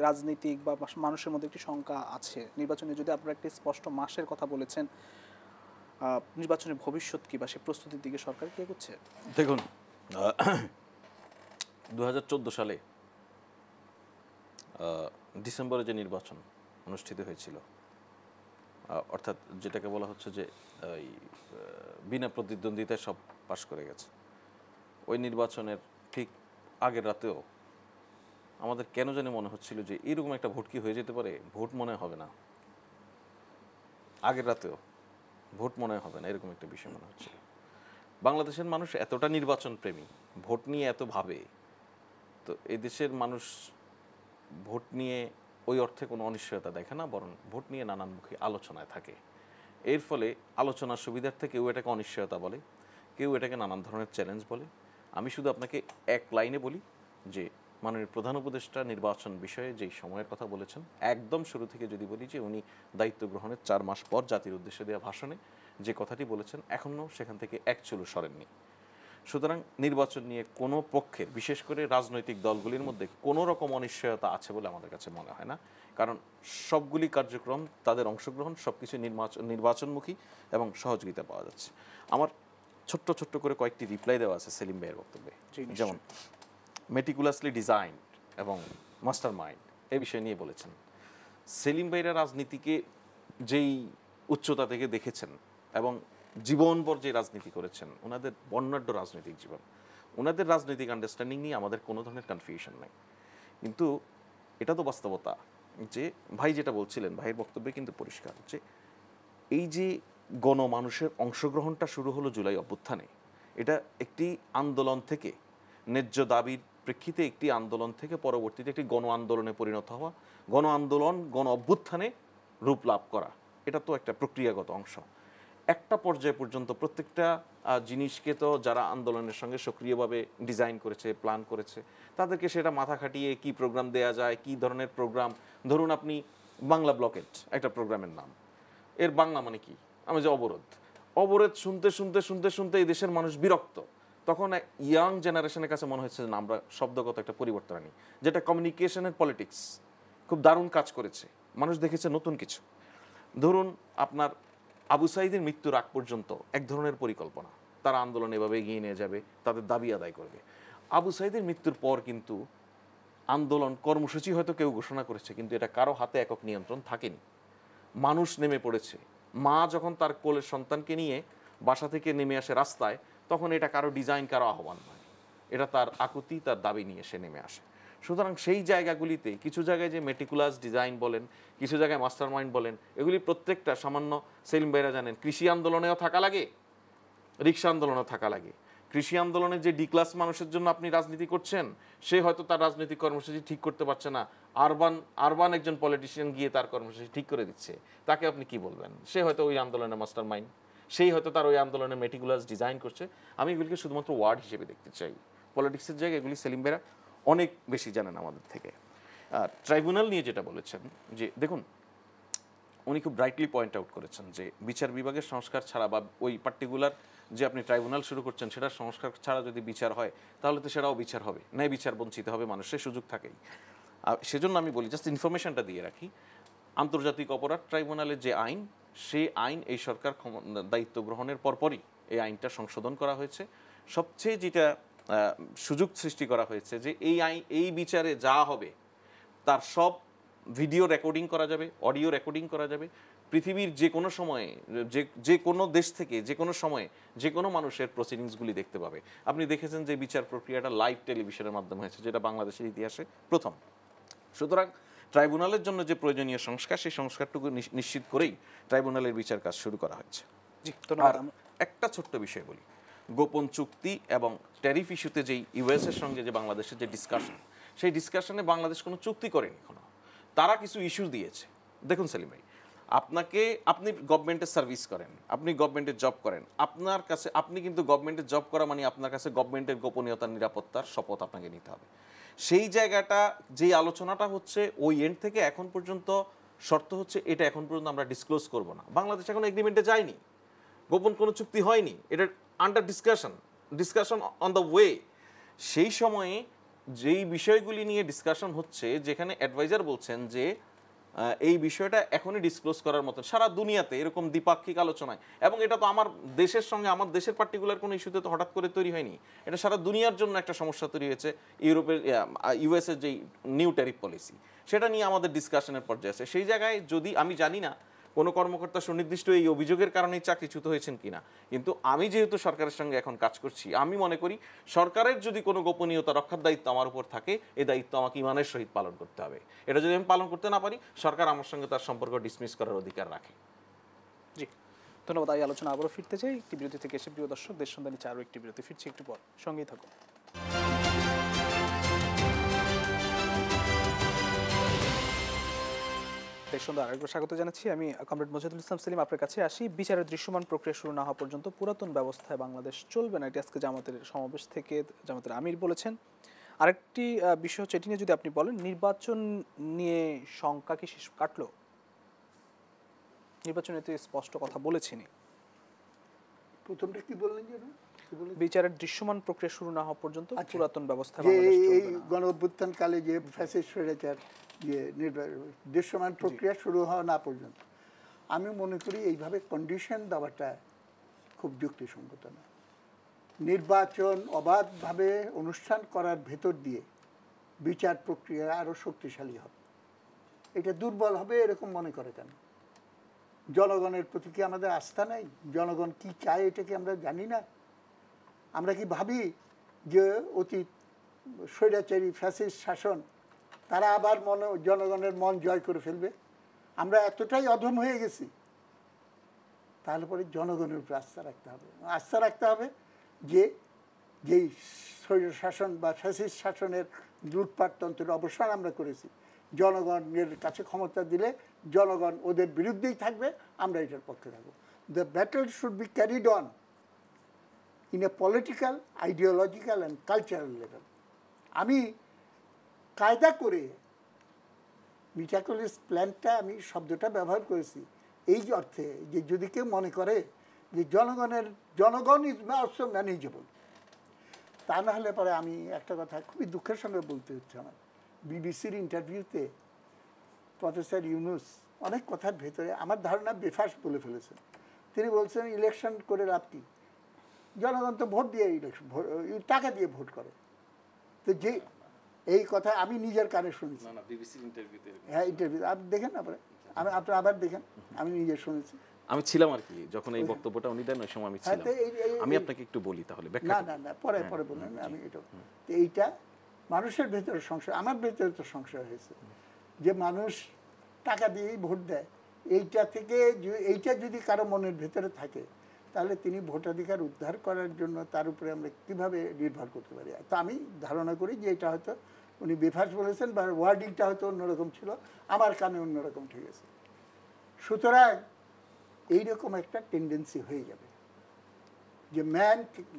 Speaker 1: রাজনীতিক বা মানুষের মধ্যে একটি শঙ্কা আছে। নির্বাচনে যদি আপনারা একটি স্পষ্ট মাসের কথা বলেছেন, নির্বাচনের ভবিষ্যৎ কি বা সে প্রস্তুতির দিকে সরকার কি এগোচ্ছে?
Speaker 3: দেখুন 2014 সালে ডিসেম্বরে যে নির্বাচন অনুষ্ঠিত হয়েছিল, অর্থাৎ যেটাকে বলা হচ্ছে যে এই বিনা প্রতিদ্বন্দ্বিতায় সব পাশ করে গেছে, ওই নির্বাচনের ঠিক আগের রাতেও আমাদের কেন জানি মনে হচ্ছিল যে এরকম একটা ভোট কি হয়ে যেতে পারে, ভোট মনে হবে না। আগের রাতেও ভোট মনে হবে না, এরকম একটা বিষয় মনে হচ্ছিল। বাংলাদেশের মানুষ এতটা নির্বাচন প্রেমী, ভোট নিয়ে এত ভাবে, তো এদেশের মানুষ ভোট নিয়ে ওই অর্থে কোনো অনিশ্চয়তা দেখে না, বরং ভোট নিয়ে নানানমুখী আলোচনায় থাকে। এর ফলে আলোচনার সুবিধার্থে কেউ এটাকে অনিশ্চয়তা বলে, কেউ এটাকে নানান ধরনের চ্যালেঞ্জ বলে। আমি শুধু আপনাকে এক লাইনে বলি যে মাননীয় প্রধান উপদেষ্টা নির্বাচন বিষয়ে যেই সময়ের কথা বলেছেন, একদম শুরু থেকে যদি বলি যে উনি দায়িত্ব গ্রহণের 4 মাস পর জাতির উদ্দেশ্যে দেওয়া ভাষণে যে কথাটি বলেছেন, এখনও সেখান থেকে এক চুলো সরেননি। সুতরাং নির্বাচন নিয়ে কোনো পক্ষের, বিশেষ করে রাজনৈতিক দলগুলির মধ্যে কোনো রকম অনিশ্চয়তা আছে বলে আমাদের কাছে মনে হয় না, কারণ সবগুলি কার্যক্রম, তাদের অংশগ্রহণ সব কিছু নির্বাচনমুখী এবং সহযোগিতা পাওয়া যাচ্ছে। আমার ছোট্ট ছোট্ট করে কয়েকটি রিপ্লাই দেওয়া আছে সেলিম ভাইয়ের বক্তব্যে। যেমন মেটিকুলাসলি ডিজাইন এবং মাস্টার মাইন্ড এই বিষয় নিয়ে বলেছেন। সেলিম ভাইরা রাজনীতিকে যেই উচ্চতা থেকে দেখেছেন এবং জীবনভর যে রাজনীতি করেছেন, ওনাদের বর্ণাঢ্য রাজনৈতিক জীবন, ওনাদের রাজনৈতিক আন্ডারস্ট্যান্ডিং নিয়ে আমাদের কোনো ধরনের কনফিউশন নেই। কিন্তু এটা তো বাস্তবতা যে ভাই যেটা বলছিলেন, ভাইয়ের বক্তব্যে কিন্তু পরিষ্কার যে এই যে গণমানুষের অংশগ্রহণটা শুরু হলো জুলাই অভ্যুত্থানে, এটা একটি আন্দোলন থেকে, ন্যায্য দাবির প্রেক্ষিতে একটি আন্দোলন থেকে পরবর্তীতে একটি গণ আন্দোলনে পরিণত হওয়া, গণ আন্দোলন গণ অভ্যুত্থানে রূপ লাভ করা, এটা তো একটা প্রক্রিয়াগত অংশ। একটা পর্যায় পর্যন্ত প্রত্যেকটা জিনিসকে তো যারা আন্দোলনের সঙ্গে সক্রিয়ভাবে ডিজাইন করেছে, প্ল্যান করেছে, তাদেরকে সেটা মাথা খাটিয়ে কি প্রোগ্রাম দেয়া যায়, কি ধরনের প্রোগ্রাম, ধরুন আপনি বাংলা ব্লকেট একটা প্রোগ্রামের নাম, এর বাংলা মানে কি, আমি যে অবরোধ, অবরোধ শুনতে শুনতে শুনতে শুনতে এই দেশের মানুষ বিরক্ত। তখন ইয়াং জেনারেশনের কাছে মনে হচ্ছে যে আমরা শব্দগত একটা পরিবর্তন আনি, যেটা কমিউনিকেশনের পলিটিক্স খুব দারুণ কাজ করেছে, মানুষ দেখেছে নতুন কিছু। ধরুন আপনার আবু সাঈদের মৃত্যুর আগ পর্যন্ত এক ধরনের পরিকল্পনা, তারা আন্দোলন এভাবে এগিয়ে নিয়ে যাবে, তাদের দাবি আদায় করবে। আবু সাঈদের মৃত্যুর পর কিন্তু আন্দোলন কর্মসূচি হয়তো কেউ ঘোষণা করেছে, কিন্তু এটা কারো হাতে একক নিয়ন্ত্রণ থাকেনি, মানুষ নেমে পড়েছে। মা যখন তার কোলের সন্তানকে নিয়ে বাসা থেকে নেমে আসে রাস্তায়, তখন এটা কারো ডিজাইন, কারো আহ্বান নয়, এটা তার আকুতি, তার দাবি নিয়ে সে নেমে আসে। সুতরাং সেই জায়গাগুলিতে কিছু জায়গায় যে মেটিকুলাস ডিজাইন বলেন, কিছু জায়গায় মাস্টার মাইন্ড বলেন, এগুলি প্রত্যেকটা সামান্য, সেলিম ভাইরা জানেন কৃষি আন্দোলনেও থাকা লাগে, রিক্সা আন্দোলনেও থাকা লাগে। কৃষি আন্দোলনে যে ডি ক্লাস মানুষের জন্য আপনি রাজনীতি করছেন, সে হয়তো তার রাজনৈতিক কর্মসূচি ঠিক করতে পারছে না, আরবান একজন পলিটিশিয়ান গিয়ে তার কর্মসূচি ঠিক করে দিচ্ছে, তাকে আপনি কি বলবেন? সে হয়তো ওই আন্দোলনের মাস্টার মাইন্ড, সেই হয়তো তার ওই আন্দোলনের মেটিকুলাস ডিজাইন করছে। আমি এগুলিকে শুধুমাত্র ওয়ার্ড হিসেবে দেখতে চাই, পলিটিক্সের জায়গায় এগুলি সেলিম ভাইরা অনেক বেশি জানেন আমাদের থেকে। ট্রাইব্যুনাল নিয়ে যেটা বলেছেন, যে দেখুন উনি খুব ব্রাইটলি পয়েন্ট আউট করেছেন যে বিচার বিভাগের সংস্কার ছাড়া বা ওই পার্টিকুলার যে আপনি ট্রাইব্যুনাল শুরু করছেন সেটার সংস্কার ছাড়া যদি বিচার হয়, তাহলে তো সেটাও বিচার হবে, ন্যায় বিচার বঞ্চিত হবে, মানুষের সুযোগ থাকেই। সেজন্য আমি বলি, জাস্ট ইনফরমেশনটা দিয়ে রাখি, আন্তর্জাতিক অপরাধ ট্রাইব্যুনালের যে আইন, সেই আইন এই সরকার দায়িত্ব গ্রহণের পরপরই এই আইনটা সংশোধন করা হয়েছে। সবচেয়ে যেটা সুযোগ সৃষ্টি করা হয়েছে যে এই বিচারে যা হবে তার সব ভিডিও রেকর্ডিং করা যাবে, অডিও রেকর্ডিং করা যাবে, পৃথিবীর যে কোনো সময়ে, যে কোনো দেশ থেকে যে কোনো সময়ে যে কোনো মানুষের প্রসিডিংসগুলি দেখতে পাবে। আপনি দেখেছেন যে বিচার প্রক্রিয়াটা লাইভ টেলিভিশনের মাধ্যমে হয়েছে, যেটা বাংলাদেশের ইতিহাসে প্রথম। সুতরাং ট্রাইব্যুনালের জন্য যে প্রয়োজনীয় সংস্কার, সেই সংস্কারটুকু নিশ্চিত করেই ট্রাইব্যুনালের বিচার কাজ শুরু করা হচ্ছে। আর একটা ছোট্ট বিষয় বলি, গোপন চুক্তি এবং ট্যারিফ ইস্যুতে যেই ইউএসের সঙ্গে যে বাংলাদেশের যে ডিসকাশন, সেই ডিসকাশনে বাংলাদেশ কোনো চুক্তি করেনি এখনো, তারা কিছু ইস্যু দিয়েছে। দেখুন সেলিম ভাই, আপনি গভর্নমেন্টের সার্ভিস করেন, আপনি গভর্নমেন্টের জব করেন, আপনার কাছে, আপনি কিন্তু গভর্নমেন্টের জব করা মানে আপনার কাছে গভর্নমেন্টের গোপনীয়তার নিরাপত্তার শপথ আপনাকে নিতে হবে। সেই জায়গাটা, যেই আলোচনাটা হচ্ছে ওই এন্ড থেকে এখন পর্যন্ত শর্ত হচ্ছে এটা এখন পর্যন্ত আমরা ডিসক্লোজ করব না। বাংলাদেশ এখন এগ্রিমেন্টে যায়নি, গোপন কোনো চুক্তি হয়নি, এটা under discussion on the way. সেই সময়ে যেই বিষয়গুলি নিয়ে ডিসকাশন হচ্ছে, যেখানে অ্যাডভাইজার বলছেন যে এই বিষয়টা এখনই ডিসক্লোজ করার মতো সারা দুনিয়াতে এরকম দ্বিপাক্ষিক আলোচনায়, এবং এটা তো আমার দেশের সঙ্গে আমার দেশের পার্টিকুলার কোনো ইস্যুতে তো হঠাৎ করে তৈরি হয়নি, এটা সারা দুনিয়ার জন্য একটা সমস্যা তৈরি হয়েছে। ইউরোপের ইউএসের যে নিউ ট্যারিফ পলিসি সেটা নিয়ে আমাদের ডিসকাশনের পর্যায়ে আছে। সেই জায়গায় যদি আমি জানি না কোনো কর্মকর্তা সুনির্দিষ্ট এই অভিযোগের কারণেই চাকরিচ্যুত হয়েছেন কিনা, কিন্তু আমি যেহেতু সরকারের সঙ্গে এখন কাজ করছি, আমি মনে করি সরকারের যদি কোনো গোপনীয়তা রক্ষার দায়িত্ব আমার উপর থাকে, এই দায়িত্ব আমাকে ইমানের সহিত পালন করতে হবে। এটা যদি আমি পালন করতে না পারি, সরকার আমার সঙ্গে তার সম্পর্ক ডিসমিস করার অধিকার রাখে।
Speaker 1: জি, ধন্যবাদ। এই আলোচনা আবারও ফিরতে চাই একটি বিরতি থেকে এসে। প্রিয় দর্শক, দেশ সন্ধানী আরও একটি বিরতি, ফিরছি একটু পর, সঙ্গেই থাকুন। দেশ সন্ধ্যা আরেকবার স্বাগত জানাচ্ছি। আমি কমরেড মজিদুল ইসলাম সেলিম। আপনার কাছে আসি, বিচারের দৃশ্যমান প্রক্রিয়া শুরু না হওয়া পর্যন্ত পুরাতন ব্যবস্থায় বাংলাদেশ চলবে না, এটি আজকে জামাতের সমাবেশ থেকে জামাতের আমির বলেছেন। আরেকটি বিষয় হচ্ছে, এটি নিয়ে যদি আপনি বলেন, নির্বাচন নিয়ে শঙ্কা কি শেষ কাটলো? নির্বাচনে তো স্পষ্ট কথা বলেছেনি।
Speaker 2: প্রথমটা কি বললেন যেন?
Speaker 1: বিচারের দৃশ্যমান প্রক্রিয়া শুরু না হওয়া পর্যন্ত পুরাতন ব্যবস্থা
Speaker 2: এই গণ অভ্যুত্থান কালে যে ফ্যাসিস্ট স্বৈরাচার যে দৃশ্যমান প্রক্রিয়া শুরু হওয়া না পর্যন্ত, আমি মনে করি এইভাবে কন্ডিশন দেওয়াটা খুব যুক্তিসঙ্গত না। নির্বাচন অবাধভাবে অনুষ্ঠান করার ভেতর দিয়ে বিচার প্রক্রিয়া আরও শক্তিশালী হবে। এটা দুর্বল হবে এরকম মনে করে কেন? জনগণের প্রতি কি আমাদের আস্থা নাই? জনগণ কি চায় এটা কি আমরা জানি না? আমরা কি ভাবি যে অতীত স্বৈরাচারী ফ্যাসিস্ট শাসন তারা আবার জনগণের মন জয় করে ফেলবে? আমরা এতটাই অধম হয়ে গেছি। তাহলে পরে জনগণের উপর আস্থা রাখতে হবে। আস্থা রাখতে হবে যে যেই স্বৈর শাসন বা ফ্যাসিস্ট শাসনের লুটপাটতন্ত্রের অবসান আমরা করেছি, জনগণের কাছে ক্ষমতা দিলে জনগণ ওদের বিরুদ্ধেই থাকবে, আমরা এটার পক্ষে থাকবো। The battle should be carried on in a political, ideological and cultural level. আমি কায়দা করে মিটাকলিস প্ল্যানটা, আমি শব্দটা ব্যবহার করেছি এই অর্থে যে যদি কেউ মনে করে যে জনগণ ইজ অলসো ম্যানেজেবল, তা না হলে পরে আমি একটা কথা খুবই দুঃখের সঙ্গে বলতে হচ্ছে আমার। বিবিসির ইন্টারভিউতে প্রফেসর ইউনুস অনেক কথার ভেতরে আমার ধারণা বেফাস বলে ফেলেছেন। তিনি বলছেন ইলেকশন করে লাভ কি, জনগণ তো ভোট দিয়ে ইলেকশন, টাকা দিয়ে ভোট করে। তো যে এই কথা আমি নিজের কানে শুনেছি। হ্যাঁ, ইন্টারভিউ আপনি দেখেন না, পরে আপনি আবার দেখেন, আমি নিজে শুনেছি।
Speaker 3: আমি ছিলাম আর কি যখন এই বক্তব্যটা উনি দেন, ওই সময় আমি ছিলাম। আমি আপনাকে একটু বলি তাহলে।
Speaker 2: না পরে পরে বললেন। আমি এটা এইটা মানুষের ভেতরে সংশয়, আমার ভেতরে তো সংশয় হয়েছে যে মানুষ টাকা দিয়েই ভোট দেয়। এইটা যদি কারো মনের ভেতরে থাকে, তাহলে তিনি ভোটাধিকার উদ্ধার করার জন্য তার উপরে আমরা কীভাবে নির্ভর করতে পারি? তো আমি ধারণা করি যে এটা হয়তো উনি বেফাস বলেছেন বা ওয়ার্ডিংটা হয়তো অন্যরকম ছিল, আমার কানে অন্যরকম ঠিক আছে। সুতরাং এইরকম একটা টেন্ডেন্সি হয়ে যাবে যে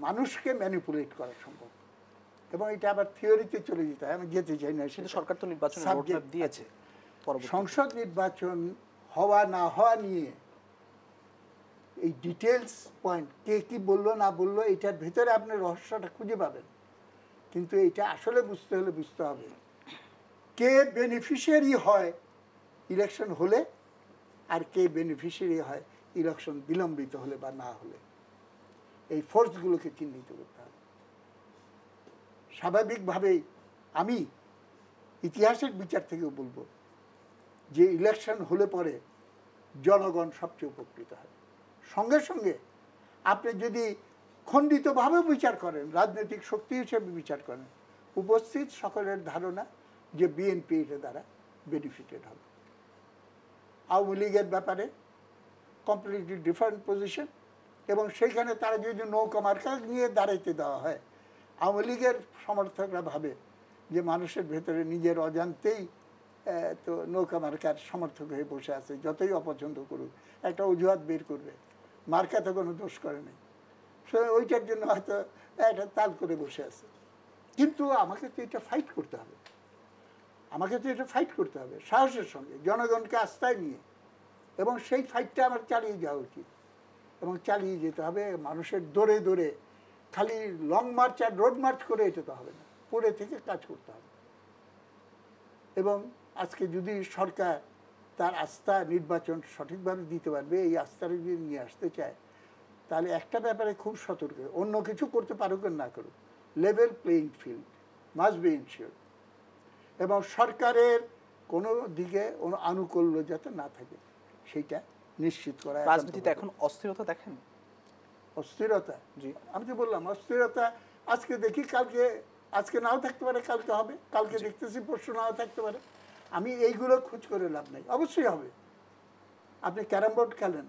Speaker 2: মানুষকে ম্যানিপুলেট করা সম্ভব, এবং এটা আবার থিওরিতে চলে যেতে হয়। আমি যেতে চাই না, সেটা
Speaker 1: সরকার তো নির্বাচনের রোডম্যাপ দিয়েছে।
Speaker 2: সংসদ নির্বাচন হওয়া না হওয়া নিয়ে এই ডিটেলস পয়েন্ট, কে কি বললো না বললো, এটার ভেতরে আপনি রহস্যটা খুঁজে পাবেন। কিন্তু এটা আসলে বুঝতে হলে বুঝতে হবে কে বেনিফিশিয়ারি হয় ইলেকশন হলে, আর কে বেনিফিশিয়ারি হয় ইলেকশন বিলম্বিত হলে বা না হলে। এই ফোর্সগুলোকে চিহ্নিত করতে হবে। স্বাভাবিকভাবেই আমি ইতিহাসের বিচার থেকেও বলবো যে ইলেকশন হলে পরে জনগণ সবচেয়ে উপকৃত হয়। সঙ্গে সঙ্গে আপনি যদি খণ্ডিতভাবে বিচার করেন, রাজনৈতিক শক্তি হিসেবে বিচার করেন, উপস্থিত সকলের ধারণা যে বিএনপি এর দ্বারা বেনিফিটেড হবে। আওয়ামী লীগের ব্যাপারে কমপ্লিটলি ডিফারেন্ট পজিশন, এবং সেইখানে তারা যদি নৌকা মার্কা নিয়ে দাঁড়াইতে দেওয়া হয়, আওয়ামী লীগের সমর্থকরা ভাবে যে মানুষের ভেতরে নিজের অজান্তেই তো নৌকা মার্কার সমর্থক হয়ে বসে আছে, যতই অপছন্দ করুক একটা অজুহাত বের করবে, মার্কা তো কোনো দোষ করে নেই, ওইটার জন্য হয়তো একটা তাল করে বসে আছে। কিন্তু আমাকে তো এটা ফাইট করতে হবে, সাহসের সঙ্গে, জনগণকে আস্থায় নিয়ে, এবং সেই ফাইটটা আমার চালিয়ে যাওয়া উচিত। এবং চালিয়ে যেতে হবে মানুষের দৌড়ে দৌড়ে, খালি লং মার্চ আর রোড মার্চ করে এটা তো হবে না, পড়ে থেকে কাজ করতে হবে। এবং আজকে যদি সরকার তার আস্থা নির্বাচন সঠিকভাবে দিতে পারবে, এই আস্থাটা যদি নিয়ে আসতে চায়, তাহলে একটা ব্যাপারে খুব সতর্ক, অন্য কিছু করতে পারুক আর না করুক, level playing field must be ensure, এবং সরকারের কোনো দিকে আনুকূল্য যাতে না থাকে সেইটা নিশ্চিত করা।
Speaker 1: রাজনীতিতে এখন অস্থিরতা দেখেন?
Speaker 2: অস্থিরতা, জি, আমি তো বললাম অস্থিরতা আজকে দেখি, কালকে, আজকে নাও থাকতে পারে, কালকে হবে, কালকে দেখতেছি পরশু নাও থাকতে পারে। আমি এইগুলো খোঁজ করে লাভ নেই, অবশ্যই হবে। আপনি ক্যারাম বোর্ড খেলেন,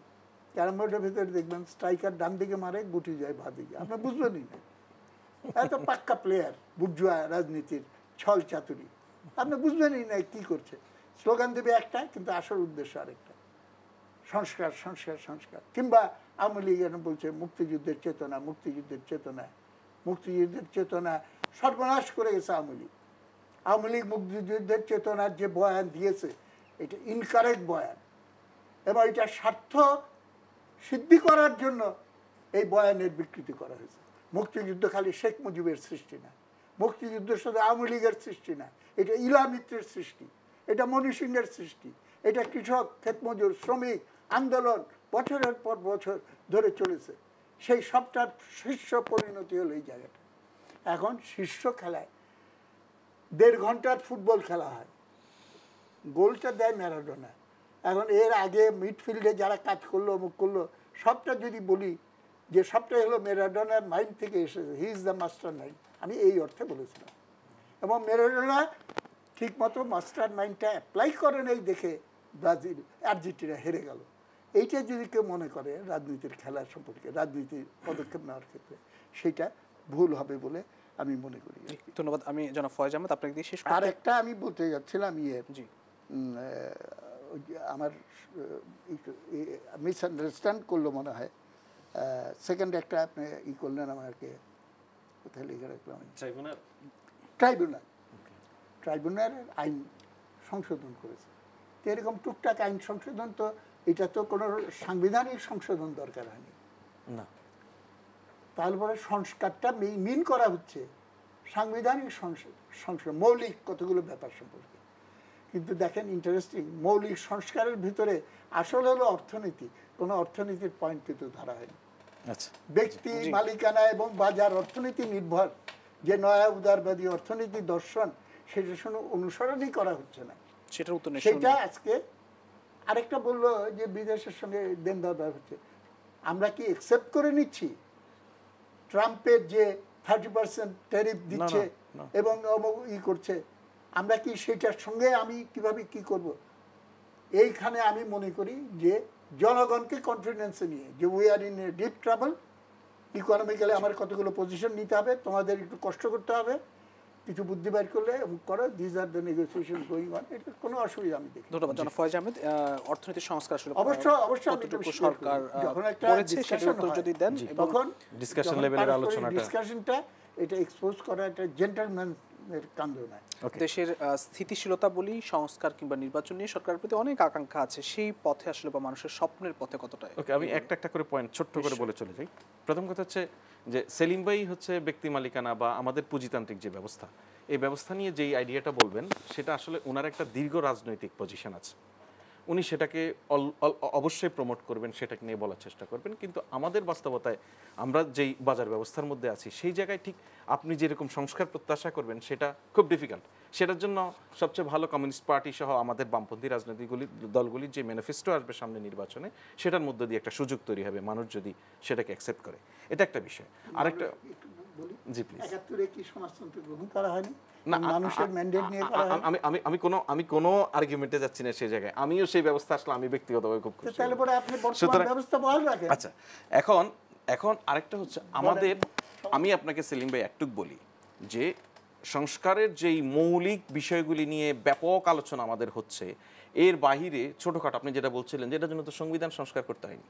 Speaker 2: ক্যারাম বোর্ডের ভিতরে দেখবেন স্ট্রাইকার ডান দিকে মারে, গুটি যায় বাঁ দিকে, আপনি বুঝবেনই না। এত পাক্কা প্লেয়ার, বুর্জুয়া রাজনীতির ছল চাতুরি, আপনি বুঝবেনই না কি করছে। স্লোগান দেবে একটা, কিন্তু আসল উদ্দেশ্য আরেকটা, সংস্কার সংস্কার সংস্কার। কিংবা আওয়ামী লীগ এখন বলছে মুক্তিযুদ্ধের চেতনা, মুক্তিযুদ্ধের চেতনা, মুক্তিযুদ্ধের চেতনা সর্বনাশ করে গেছে আওয়ামী লীগ। আওয়ামী লীগ মুক্তিযুদ্ধের চেতনার যে বয়ান দিয়েছে, এটা ইনকারেক্ট বয়ান, এবং এটা স্বার্থ সিদ্ধি করার জন্য এই বয়ানের বিকৃতি করা হয়েছে। মুক্তিযুদ্ধ খালি শেখ মুজিবের সৃষ্টি না, মুক্তিযুদ্ধ শুধু আওয়ামী লীগের সৃষ্টি না, এটা ইলা মিত্রের সৃষ্টি, এটা মনি সিংয়ের সৃষ্টি, এটা কৃষক, ক্ষেতমজুর, শ্রমিক আন্দোলন বছরের পর বছর ধরে চলেছে। সেই সবটার শীর্ষ পরিণতি হলো এই জায়গাটা। এখন শীর্ষ খেলায় 1.5 ঘন্টার ফুটবল খেলা হয়, গোলটা দেয় ম্যারাডোনা। এখন এর আগে মিডফিল্ডে যারা কাজ করলো, অমুক করলো, সবটা যদি বলি যে সবটাই হলো ম্যারাডোনার মাইন্ড থেকে এসেছে, he is the master mind, আমি এই অর্থে বলেছিলাম। এবং ম্যারাডোনা ঠিকমতো মাস্টার মাইন্ডটা অ্যাপ্লাই করে নেই দেখে ব্রাজিল, আর্জেন্টিনা হেরে গেল। এইটা যদি কেউ মনে করে রাজনীতির খেলা সম্পর্কে, রাজনীতির পদক্ষেপ নেওয়ার ক্ষেত্রে, সেটা ভুল হবে বলে আমি মনে করি।
Speaker 1: ধন্যবাদ। আমি জনাব ফয়েজ আহমেদ আপনাকে দিয়ে শেষ
Speaker 2: আর একটা আমি বলতে যাচ্ছিলাম,
Speaker 1: জি,
Speaker 2: আমার মিসআন্ডারস্ট্যান্ড করলো মনে হয়, সেকেন্ড একটা আপনি করলেন আমাকে, কোথায় লিখে রাখলাম, ট্রাইব্যুনালের আইন সংশোধন করেছে। তো এরকম টুকটাক আইন সংশোধন, তো এটা তো কোনো সাংবিধানিক সংশোধন দরকার হয়নি না। তারপরে সংস্কারটা মিন করা হচ্ছে সাংবিধানিক সংশোধন, মৌলিক কতগুলো ব্যাপার সম্পর্কে। কিন্তু দেখেন ইন্টারেস্টিং, মৌলিক সংস্কারের ভিতরে আসল হলো অর্থনীতি, কোনো অর্থনীতির পয়েন্ট কিন্তু ধরা হয়নি। ব্যক্তি মালিকানা এবং বাজার অর্থনীতি নির্ভর যে নয়া উদারবাদী অর্থনীতি দর্শন, সেটা শুনে অনুসরণই করা হচ্ছে না। সেটা আজকে আরেকটা বললো যে বিদেশের সঙ্গে দেন দেওয়া হচ্ছে, আমরা কি একসেপ্ট করে নিচ্ছি ট্রাম্পের যে 30% ট্যারিফ দিচ্ছে এবং করছে, আমরা কি সেটার সঙ্গে আমি কিভাবে কি করব? এইখানে আমি মনে করি যে জনগণকে কনফিডেন্সে নিয়ে যে we are in a deep trouble, economically আমার কতগুলো পজিশন নিতে হবে, তোমাদের একটু কষ্ট করতে হবে, কিছু বুদ্ধি বাইর করলে করো, this are the negotiation going on, এটা কোনো অসুবিধা আমি দেখি।
Speaker 1: ধন্যবাদ জনাব ফয়েজ আহমেদ। অর্থনৈতিক সংস্কার আসলে
Speaker 2: অবশ্যই
Speaker 1: সরকার
Speaker 2: যখন একটা
Speaker 1: ডিসকাশন যদি দেন,
Speaker 2: তখন
Speaker 3: ডিসকাশন লেভেলের আলোচনাটা,
Speaker 2: ডিসকাশনটা এটা এক্সপোজ করা একটা জেন্টলম্যান এর কাণ্ড নয়।
Speaker 1: দেশের স্থিতিশীলতা বলি, সংস্কার কিংবা নির্বাচন নিয়ে সরকারের প্রতি অনেক আকাঙ্ক্ষা আছে, সেই পথে আসলে বা মানুষের স্বপ্নের পথে কতটা?
Speaker 3: ওকে, আমি একটা করে পয়েন্ট ছোট্ট করে বলে চলে যাই। প্রথম কথা হচ্ছে যে সেলিম ভাই হচ্ছে ব্যক্তি মালিকানা বা আমাদের পুঁজিতান্ত্রিক যে ব্যবস্থা, এই ব্যবস্থা নিয়ে যেই আইডিয়াটা বলবেন, সেটা আসলে ওনার একটা দীর্ঘ রাজনৈতিক পজিশন আছে, উনি সেটাকে অবশ্যই প্রমোট করবেন, সেটাকে নিয়ে বলার চেষ্টা করবেন। কিন্তু আমাদের বাস্তবতায় আমরা যেই বাজার ব্যবস্থার মধ্যে আছি, সেই জায়গায় ঠিক আপনি যেরকম সংস্কার প্রত্যাশা করবেন সেটা খুব ডিফিকাল্ট। সেটার জন্য সবচেয়ে ভালো কমিউনিস্ট পার্টি সহ আমাদের বামপন্থী রাজনৈতিকগুলি দলগুলির যে ম্যানিফেস্টো আসবে সামনে নির্বাচনে, সেটার মধ্যে দিয়ে একটা সুযোগ তৈরি হবে মানুষ যদি সেটাকে অ্যাকসেপ্ট করে। এটা একটা বিষয়। আরেকটা, জি প্লিজ,
Speaker 2: ৭১ কি সমাজতন্ত্র গ্রহণ করা হয়নি? না, মানুষের ম্যান্ডেট নিয়ে করা হয়।
Speaker 3: আমি কোনো আর্গুমেন্টে যাচ্ছি না সেই জায়গায়, আমিও সেই ব্যবস্থা আসলে আমি ব্যক্তিগতভাবে খুব খুশি।
Speaker 2: তাহলে পরে আপনি বর্তমান ব্যবস্থা বহাল রাখেন।
Speaker 3: আচ্ছা, এখন আরেকটা হচ্ছে আমাদের, আমি আপনাকে সেলিম ভাই একটু বলি যে সংস্কারের যেই মৌলিক বিষয়গুলি নিয়ে ব্যাপক আলোচনা আমাদের হচ্ছে, এর বাহিরে ছোটখাটো আপনি যেটা বলছিলেন যে এটার জন্য তো সংবিধান সংস্কার করতে হয়নি।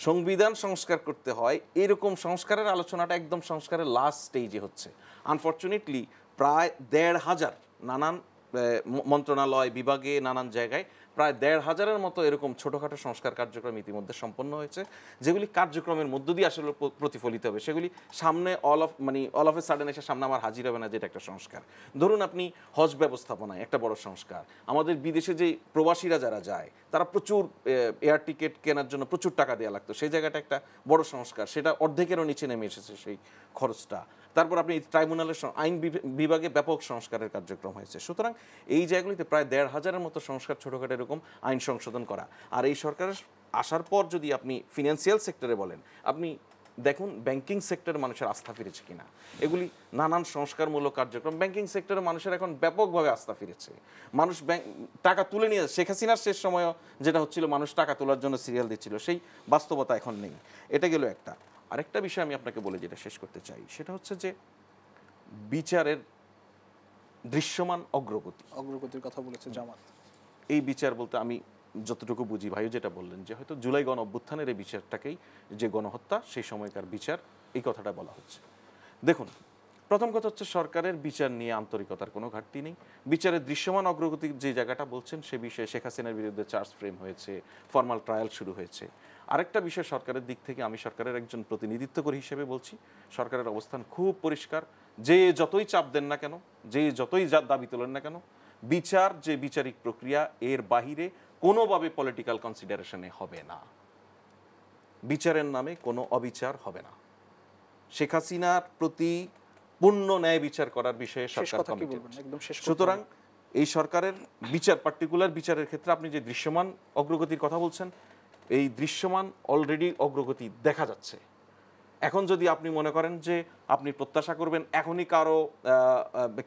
Speaker 3: সংবিধান সংস্কার করতে হয়, এরকম সংস্কারের আলোচনাটা একদম সংস্কারের লাস্ট স্টেজে হচ্ছে। আনফর্চুনেটলি প্রায় ১,৫০০ নানান মন্ত্রণালয় বিভাগে নানান জায়গায় প্রায় ১৫০০-এর মতো এরকম ছোটোখাটো সংস্কার কার্যক্রম ইতিমধ্যে সম্পন্ন হয়েছে, যেগুলি কার্যক্রমের মধ্য দিয়ে আসলে প্রতিফলিত হবে। সেগুলি সামনে অল অফ এ সাডেন এসে সামনে আমার হাজির হবে না, যেটা একটা সংস্কার। ধরুন আপনি হজ ব্যবস্থাপনায় একটা বড় সংস্কার। আমাদের বিদেশে যে প্রবাসীরা যারা যায় তারা প্রচুর এয়ার টিকিট কেনার জন্য প্রচুর টাকা দেওয়া লাগতো, সেই জায়গাটা একটা বড় সংস্কার, সেটা অর্ধেকেরও নিচে নেমে এসেছে সেই খরচটা। তারপর আপনি ট্রাইব্যুনালের আইন বিভাগে ব্যাপক সংস্কারের কার্যক্রম হয়েছে। সুতরাং এই জায়গাগুলিতে প্রায় ১৫০০-এর মতো সংস্কার ছোটোখাটো এরকম আইন সংশোধন করা। আর এই সরকারের আসার পর যদি আপনি ফিনান্সিয়াল সেক্টরে বলেন, আপনি দেখুন ব্যাংকিং সেক্টরে মানুষের আস্থা ফিরেছে কিনা। এগুলি নানান সংস্কারমূলক কার্যক্রম, ব্যাংকিং সেক্টরে মানুষের এখন ব্যাপকভাবে আস্থা ফিরেছে। মানুষ টাকা তুলে নিয়ে, শেখ হাসিনার শেষ সময়ও যেটা হচ্ছিল মানুষ টাকা তোলার জন্য সিরিয়াল দিচ্ছিল, সেই বাস্তবতা এখন নেই। এটা গেল একটা। আরেকটা বিষয় আমি আপনাকে বলে যেটা শেষ করতে চাই, সেটা হচ্ছে যে বিচারের দৃশ্যমান অগ্রগতির
Speaker 1: কথা বলেছে জামাত।
Speaker 3: এই বিচার বলতে আমি যতটুকু বুঝি, ভাইও যেটা বললেন যে হয়তো জুলাই গণ অভ্যুত্থানের এই বিচারটাকেই, যে গণহত্যা সেই সময়কার বিচার, এই কথাটা বলা হচ্ছে। দেখুন, প্রথম কথা হচ্ছে সরকারের বিচার নিয়ে আন্তরিকতার কোনো ঘাটতি নেই। বিচারের দৃশ্যমান অগ্রগতির যে জায়গাটা বলছেন সে বিষয়ে শেখ হাসিনার বিরুদ্ধে চার্জ ফ্রেম হয়েছে, ফর্মাল ট্রায়াল শুরু হয়েছে। আরেকটা বিষয় সরকারের দিক থেকে, আমি সরকারের একজন প্রতিনিধিত্বকারী হিসেবে বলছি, সরকারের অবস্থান খুব পরিষ্কার। যে যতই চাপ দেন না কেন, যে যতই দাবি তোলেন না কেন, বিচার যে বিচারিক প্রক্রিয়া এর বাহিরে কোনোভাবে পলিটিক্যাল কনসিডারেশনে হবে না। বিচারের নামে কোনো অবিচার হবে না। শেখ হাসিনার প্রতি পূর্ণ ন্যায় বিচার করার বিষয়ে সরকার কমিটেড। সুতরাং এই সরকারের বিচার, পার্টিকুলার বিচারের ক্ষেত্রে আপনি যে দৃশ্যমান অগ্রগতির কথা বলছেন, এই দৃশ্যমান অলরেডি অগ্রগতি দেখা যাচ্ছে। এখন যদি আপনি মনে করেন যে আপনি প্রত্যাশা করবেন এখনই কারো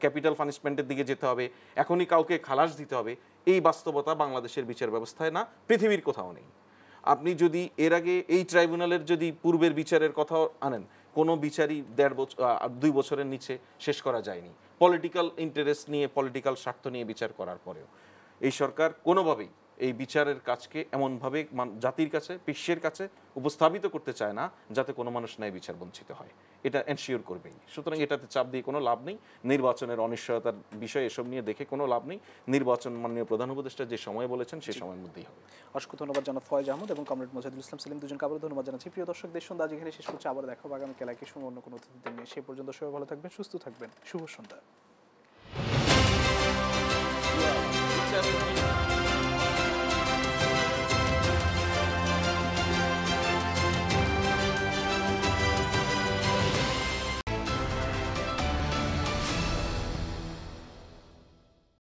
Speaker 3: ক্যাপিটাল পানিশমেন্টের দিকে যেতে হবে, এখনই কাউকে খালাস দিতে হবে, এই বাস্তবতা বাংলাদেশের বিচার ব্যবস্থায় না, পৃথিবীর কোথাও নেই। আপনি যদি এর আগে এই ট্রাইব্যুনালের যদি পূর্বের বিচারের কথা আনেন, কোনো বিচারই 2 বছরের নিচে শেষ করা যায়নি, পলিটিক্যাল ইন্টারেস্ট নিয়ে, পলিটিক্যাল স্বার্থ নিয়ে বিচার করার পরেও। এই সরকার কোনোভাবেই এই বিচারের কাজকে এমনভাবে জাতির কাছে, বিশ্বের কাছে উপস্থাপিত করতে চায় না যাতে কোনো মানুষ ন্যায় বিচার বঞ্চিত হয়, এটা এনশিওর করবেই। সুতরাং এটাতে চাপ দিয়ে কোনো লাভ নেই। নির্বাচনের অনিশ্চয়তার বিষয় এসব নিয়ে দেখে কোনো লাভ নেই। নির্বাচন মাননীয় প্রধান উপদেষ্টা যে সময় বলেছেন সেই সময়ের মধ্যেই হবে।
Speaker 1: অসংখ্য ধন্যবাদ জানাব ফয়েজ আহমদ এবং কমরেড মোজাহিদুল ইসলাম সেলিম, দুজনকে আবারও ধন্যবাদ জানাচ্ছি। প্রিয় দর্শক, দেশ সন্ধ্যা আজ এখানে শেষ করছি। আবার দেখা হবে আগামী একই সময় অন্য কোনো অতিথিদের নিয়ে। সেই পর্যন্ত সবাই ভালো থাকবেন, সুস্থ থাকবেন। শুভ সন্ধ্যা।